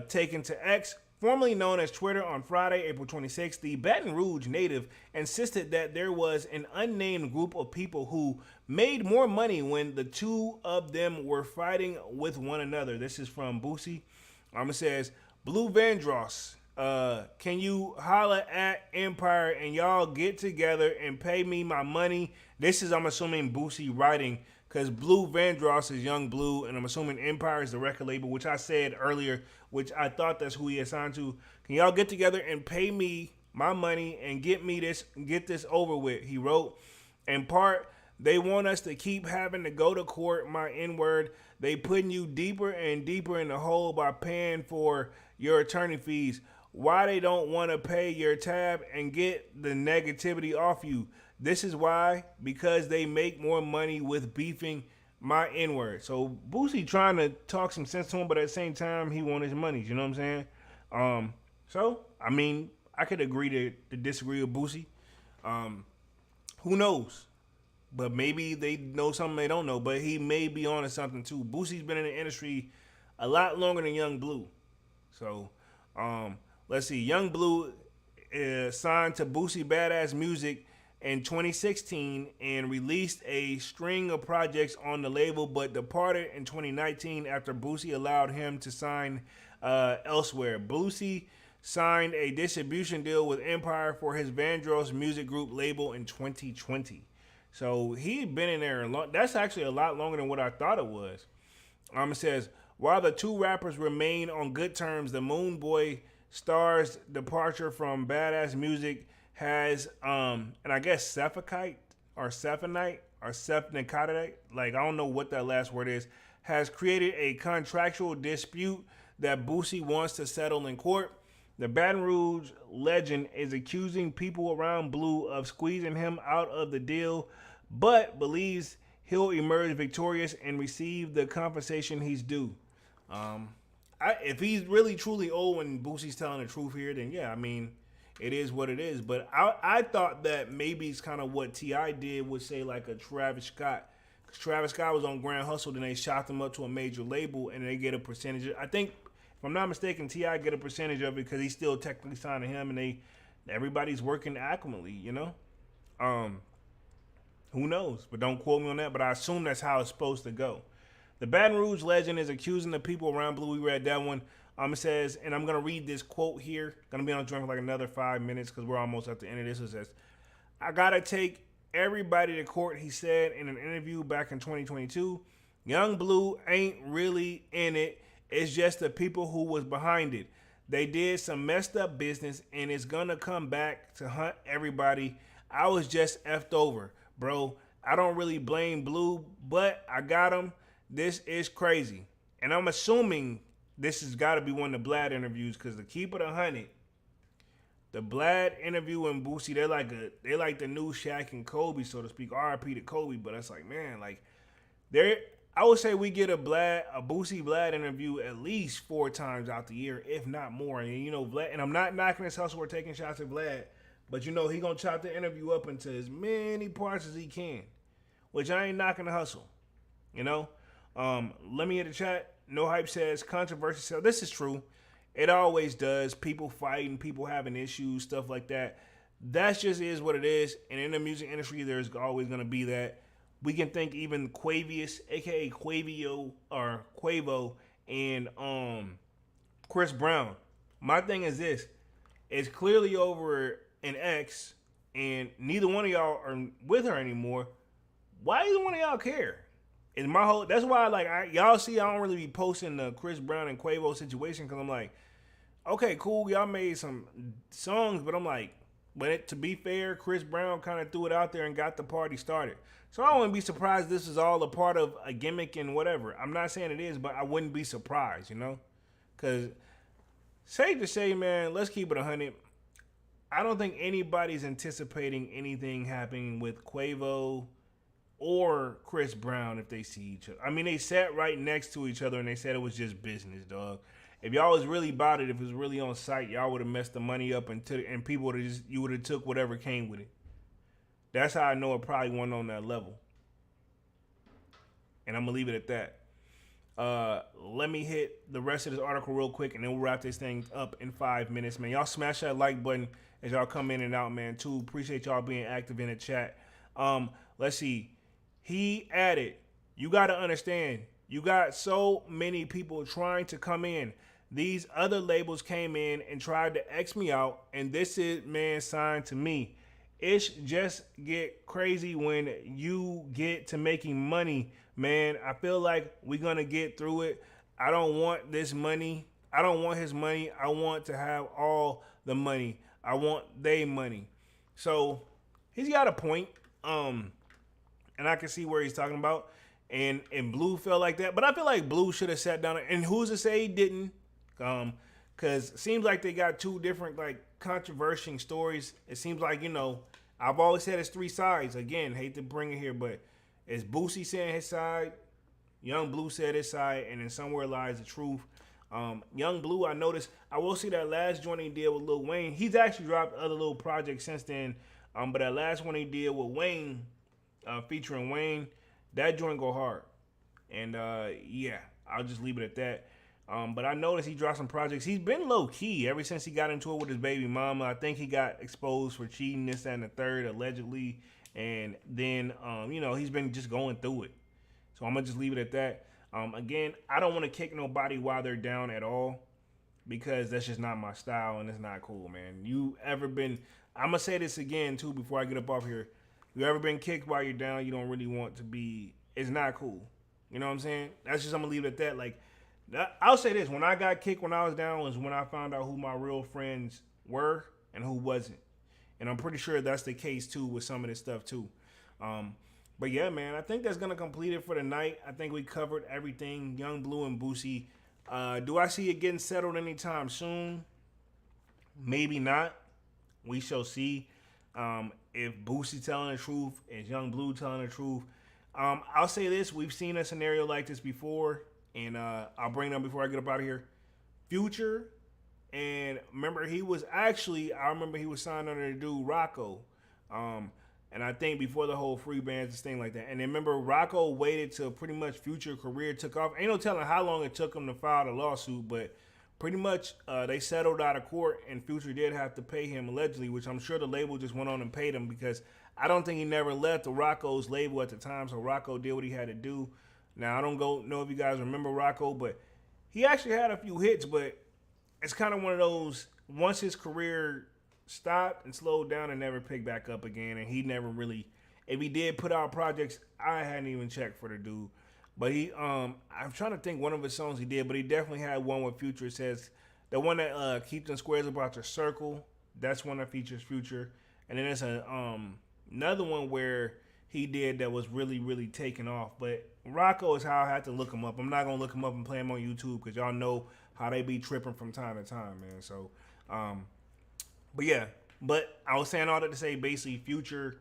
taken to X, formerly known as Twitter, on Friday, April 26th, the Baton Rouge native insisted that there was an unnamed group of people who made more money when the two of them were fighting with one another. This is from Boosie. It says, Bleu Vandross, can you holla at Empire and y'all get together and pay me my money? This is, I'm assuming, Boosie writing, because Bleu Vandross is Young Bleu, and I'm assuming Empire is the record label, which I said earlier, which I thought that's who he assigned to. Can y'all get together and pay me my money and get this over with? He wrote, in part, They want us to keep having to go to court, my N-word. They putting you deeper and deeper in the hole by paying for your attorney fees. Why they don't want to pay your tab and get the negativity off you? This is why, because they make more money with beefing my N-word. So Boosie trying to talk some sense to him, but at the same time, he want his money. You know what I'm saying? So, I mean, I could agree to disagree with Boosie. Who knows? But maybe they know something they don't know. But he may be on to something too. Boosie's been in the industry a lot longer than Young Bleu. So, let's see. Young Bleu signed to Boosie Badass Music in 2016 and released a string of projects on the label, but departed in 2019 after Boosie allowed him to sign elsewhere. Boosie signed a distribution deal with Empire for his Vandross Music Group label in 2020. So he'd been in there a long. That's actually a lot longer than what I thought it was. It says, while the two rappers remain on good terms, the Moon Boy star's departure from Badass Music has, and I guess Cephakite or Cephanite or Cephnicotite, like I don't know what that last word is, has created a contractual dispute that Boosie wants to settle in court. The Baton Rouge legend is accusing people around Bleu of squeezing him out of the deal, but believes he'll emerge victorious and receive the compensation he's due. If he's really truly old and Boosie's telling the truth here, then yeah, I mean, it is what it is. But I thought that maybe it's kind of what T.I. did with, say, like a Travis Scott. Because Travis Scott was on Grand Hustle, then they shot them up to a major label, and they get a percentage. I think, if I'm not mistaken, T.I. get a percentage of it because he's still technically signed to him, and everybody's working accurately, you know? Who knows? But don't quote me on that, but I assume that's how it's supposed to go. The Baton Rouge legend is accusing the people around Bleu. We read that one. It says, and I'm going to read this quote here. Going to be on the joint for like another 5 minutes because we're almost at the end of this. It says, I got to take everybody to court, he said in an interview back in 2022. Young Bleu ain't really in it. It's just the people who was behind it. They did some messed up business and it's going to come back to hunt everybody. I was just effed over, bro. I don't really blame Bleu, but I got him. This is crazy. And I'm assuming this has got to be one of the Blad interviews because to keep it 100, the Blad interview and Boosie, they're like the new Shaq and Kobe, so to speak. R.I.P. to Kobe, but it's like, man, like I would say we get a Boosie Blad interview at least 4 times out the year, if not more. And you know, Vlad, and I'm not knocking his hustle or taking shots at Vlad, but you know he gonna chop the interview up into as many parts as he can, which I ain't knocking the hustle, you know. Let me hit the chat. No Hype says controversy. So this is true. It always does. People fighting, people having issues, stuff like that. That just is what it is. And in the music industry, there's always going to be that. We can think even Quavius, aka Quavio or Quavo, and Chris Brown. My thing is this: it's clearly over an ex, and neither one of y'all are with her anymore. Why either one of y'all care? It's my whole. That's why, like, y'all see, I don't really be posting the Chris Brown and Quavo situation because I'm like, okay, cool, y'all made some songs, but I'm like, to be fair, Chris Brown kind of threw it out there and got the party started. So I wouldn't be surprised this is all a part of a gimmick and whatever. I'm not saying it is, but I wouldn't be surprised, you know, because safe to say, man, let's keep it 100. I don't think anybody's anticipating anything happening with Quavo or Chris Brown if they see each other. I mean, they sat right next to each other and they said it was just business, dog. If y'all was really about it, if it was really on site, y'all would have messed the money up and people would have you would have took whatever came with it. That's how I know it probably wasn't on that level. And I'm gonna leave it at that. Let me hit the rest of this article real quick and then we'll wrap this thing up in 5 minutes, man. Y'all smash that like button as y'all come in and out, man, too. Appreciate y'all being active in the chat. Let's see. He added, you got to understand, you got so many people trying to come in. These other labels came in and tried to X me out, and this is man signed to me. It's just get crazy when you get to making money, man. I feel like we're going to get through it. I don't want this money. I don't want his money. I want to have all the money. I want they money. So he's got a point. and I can see where he's talking about. And Blue felt like that, but I feel like Blue should have sat down. And who's to say he didn't? Because it seems like they got two different like controversial stories. It seems like, you know, I've always said it's three sides. Again, hate to bring it here, but it's Boosie saying his side, Young Blue said his side, and then somewhere lies the truth. Young Blue, I noticed, I will see that last joint he did with Lil Wayne. He's actually dropped other little projects since then, but that last one he did with Wayne, featuring Wayne, that joint go hard. And yeah, I'll just leave it at that. But I noticed he dropped some projects. He's been low key ever since he got into it with his baby mama. I think he got exposed for cheating, this, that, and the third, allegedly. And then, you know, he's been just going through it. So I'm going to just leave it at that. Again, I don't want to kick nobody while they're down at all, because that's just not my style and it's not cool, man. You ever been, I'm going to say this again, too, before I get up off here. You ever been kicked while you're down, you don't really want to be, it's not cool. You know what I'm saying? That's just, I'm going to leave it at that. Like, I'll say this. When I got kicked when I was down was when I found out who my real friends were and who wasn't. And I'm pretty sure that's the case, too, with some of this stuff, too. But yeah, man, I think that's going to complete it for the night. I think we covered everything. Young Blue and Boosie. Do I see it getting settled anytime soon? Maybe not. We shall see. If Boosie telling the truth, is Young Blue telling the truth? I'll say this. We've seen a scenario like this before. And I'll bring them before I get up out of here. Future, and remember he was actually, I remember he was signed under the dude Rocco. And I think before the whole free bands and thing like that. And then remember Rocco waited till pretty much Future career took off. Ain't no telling how long it took him to file the lawsuit, but pretty much they settled out of court and Future did have to pay him allegedly, which I'm sure the label just went on and paid him, because I don't think he never left the Rocco's label at the time. So Rocco did what he had to do. Now, I don't know if you guys remember Rocco, but he actually had a few hits, but it's kind of one of those, once his career stopped and slowed down and never picked back up again, and he never really, if he did put out projects, I hadn't even checked for the dude. But he, I'm trying to think one of his songs he did, but he definitely had one with Future. It says, the one that keeps them squares about your circle, that's one that features Future. And then there's another one where he did that was really, really taking off. But Rocco is how I had to look him up. I'm not going to look him up and play him on YouTube, because y'all know how they be tripping from time to time, man. So, but yeah. But I was saying all that to say, basically, Future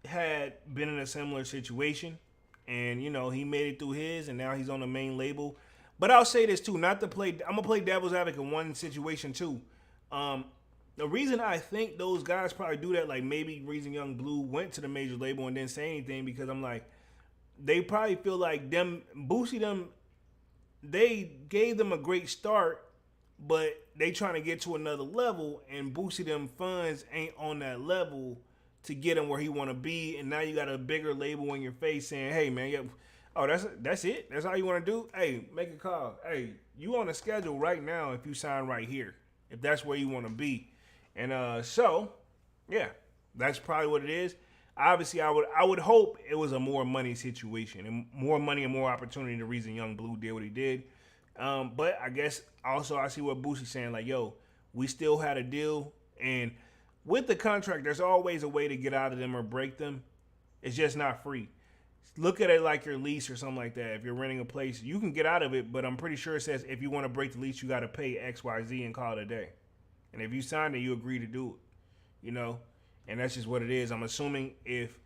had been in a similar situation. And, you know, he made it through his, and now he's on the main label. But I'll say this, too. Not to play, I'm going to play devil's advocate in one situation, too. The reason I think those guys probably do that, like maybe reason Young Blue went to the major label and didn't say anything, because I'm like, they probably feel like Boosie, they gave them a great start, but they trying to get to another level, and Boosie them funds ain't on that level to get him where he want to be, and now you got a bigger label in your face saying, hey, man, oh, that's it? That's all you want to do? Hey, make a call. Hey, you on the schedule right now if you sign right here, if that's where you want to be. And so, yeah, that's probably what it is. Obviously, I would hope it was a more money situation, and more money and more opportunity, the reason Young Blue did what he did. But I guess also I see what Boosie's saying, like, yo, we still had a deal, and with the contract, there's always a way to get out of them or break them. It's just not free. Look at it like your lease or something like that. If you're renting a place, you can get out of it, but I'm pretty sure it says if you want to break the lease, you got to pay X, Y, Z and call it a day. And if you signed it, you agree to do it, you know? And that's just what it is. I'm assuming if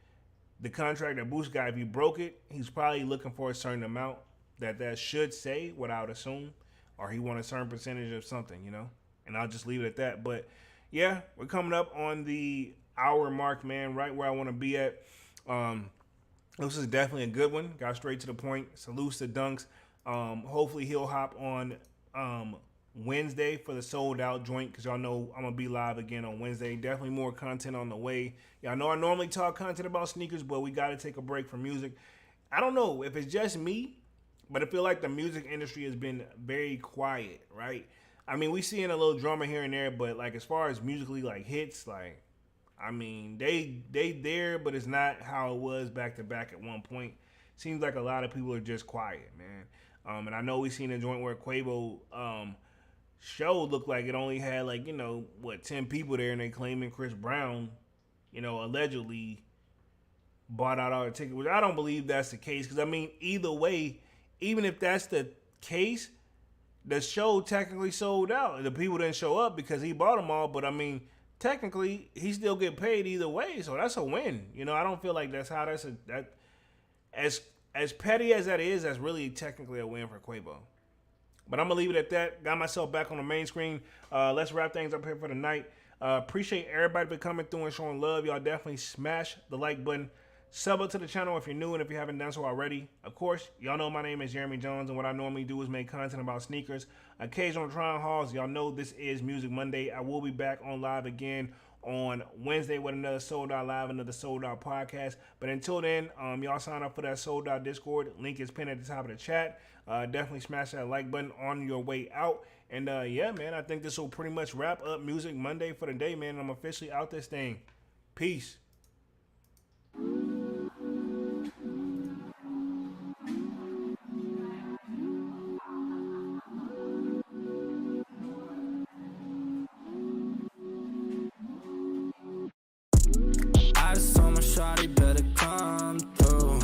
the contract that Boost got, if he broke it, he's probably looking for a certain amount that should say, what I would assume, or he want a certain percentage of something, you know? And I'll just leave it at that. But, yeah, we're coming up on the hour mark, man, right where I want to be at. This is definitely a good one. Got straight to the point. Salutes to Dunks. Hopefully he'll hop on Wednesday for the sold out joint, because y'all know I'm gonna be live again on Wednesday. Definitely more content on the way. Y'all know I normally talk content about sneakers, but we gotta take a break from music. I don't know if it's just me, but I feel like the music industry has been very quiet, right? I mean, we seeing a little drama here and there, but like as far as musically like hits, like I mean they there, but it's not how it was back to back at one point. Seems like a lot of people are just quiet, man. And I know we seen a joint where Quavo show looked like it only had like, 10 people there, and they claiming Chris Brown, allegedly bought out all the tickets, which I don't believe that's the case. Because, I mean, either way, even if that's the case, the show technically sold out. The people didn't show up because he bought them all, but, I mean, technically, he still get paid either way, so that's a win. You know, I don't feel like that's as petty as that is, that's really technically a win for Quavo. But I'm going to leave it at that. Got myself back on the main screen. Let's wrap things up here for the night. Appreciate everybody for coming through and showing love. Y'all definitely smash the like button. Sub up to the channel if you're new and if you haven't done so already. Of course, y'all know my name is Jeremy Jones, and what I normally do is make content about sneakers. Occasional trying hauls. Y'all know this is Music Monday. I will be back on live again on Wednesday with another Sold Out Live, another Sold Out podcast. But until then, y'all sign up for that Sold Out Discord. Link is pinned at the top of the chat. Definitely smash that like button on your way out. And yeah, man, I think this will pretty much wrap up Music Monday for the day, man. I'm officially out this thing. Peace. I just told my shawty better come through.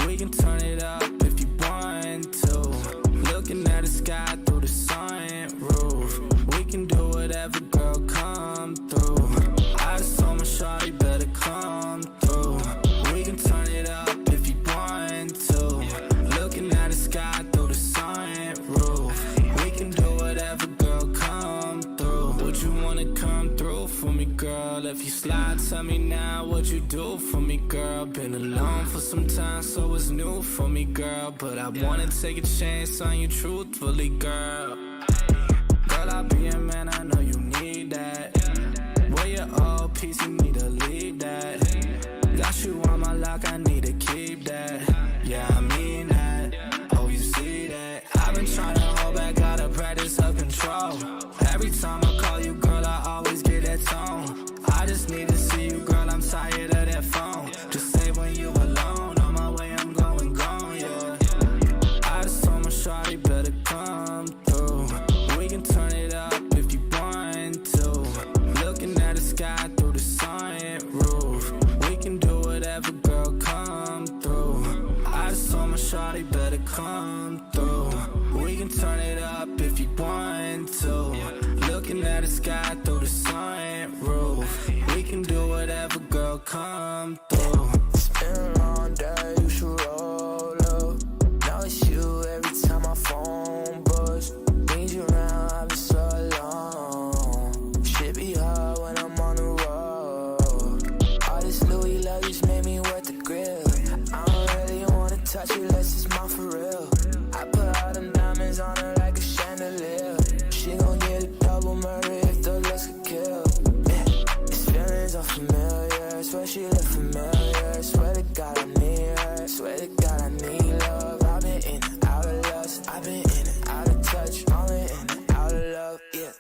We can turn it up if you want to. Looking at the sky through the sunroof. We can do whatever, girl, come through. I just told my shawty better come through. We can turn it up if you want to. Looking at the sky through the sunroof. We can do whatever, girl, come through. Would you wanna come through for me, girl? If you slide, tell me now what you do for me, girl. Been alone for some time, so it's new for me, girl. But I wanna take a chance on you truthfully, girl. Girl, I'll be a man, I know you need that. Where your old piece, you need to leave that. Got you on my lock, I need to keep that. Yeah, I mean that. Oh, you see that? I've been trying to hold back, gotta practice of control. Every time I call you, girl, I always get that tone. I just need to see you, girl, I'm tired of that phone. Just say when you alone, on my way, I'm going gone, yeah. I just told my shawty better come through. We can turn it up if you want to. Looking at the sky through the sunroof. We can do whatever, girl, come through. I just told my shawty better come through. We can turn it up if you want to. Looking at the sky through the sunroof. We can do whatever, girl, come through. It's been a long day, you should roll up. Now it's you every time my phone buzz. Need you around, I've been so long. Shit be hard when I'm on the road. All this Louis luggage made me wet the grill. I don't really wanna touch it unless it's mine for real. I put all them diamonds on her like a chandelier. She gon' get a double murder if the looks could kill. Yeah, these feelings are familiar. Swear she look familiar. Swear to God I need her. Swear to God I need love. I've been in and out of lust. I've been in and out of touch. Only in and out of love. Yeah.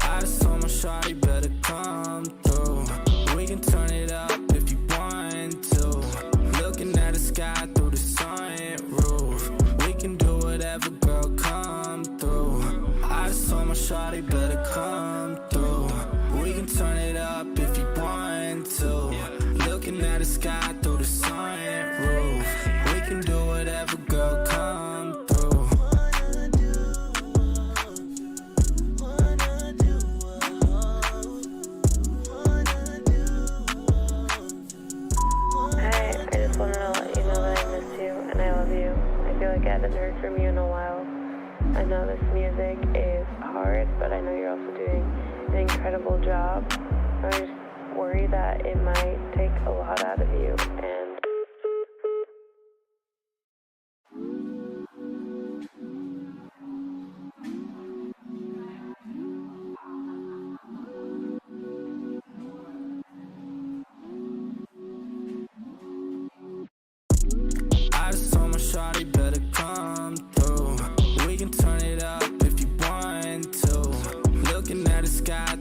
I just told my shawty better come through. We can turn it up if you want to. Looking at the sky through the sunroof. We can do whatever, girl, come through. I just told my shawty better come through. We can turn it up if you want to. Looking at the sky through the sunroof. We can do whatever, girl, come through. Hey, I just wanted to let you know that I miss you and I love you. I feel like I haven't heard from you in a while. I know this music is hard, but I know you're also doing an incredible job. I just worry that it might take a lot out of you, and I just told my shawty better come through. We can turn it up if you want to. Looking at the sky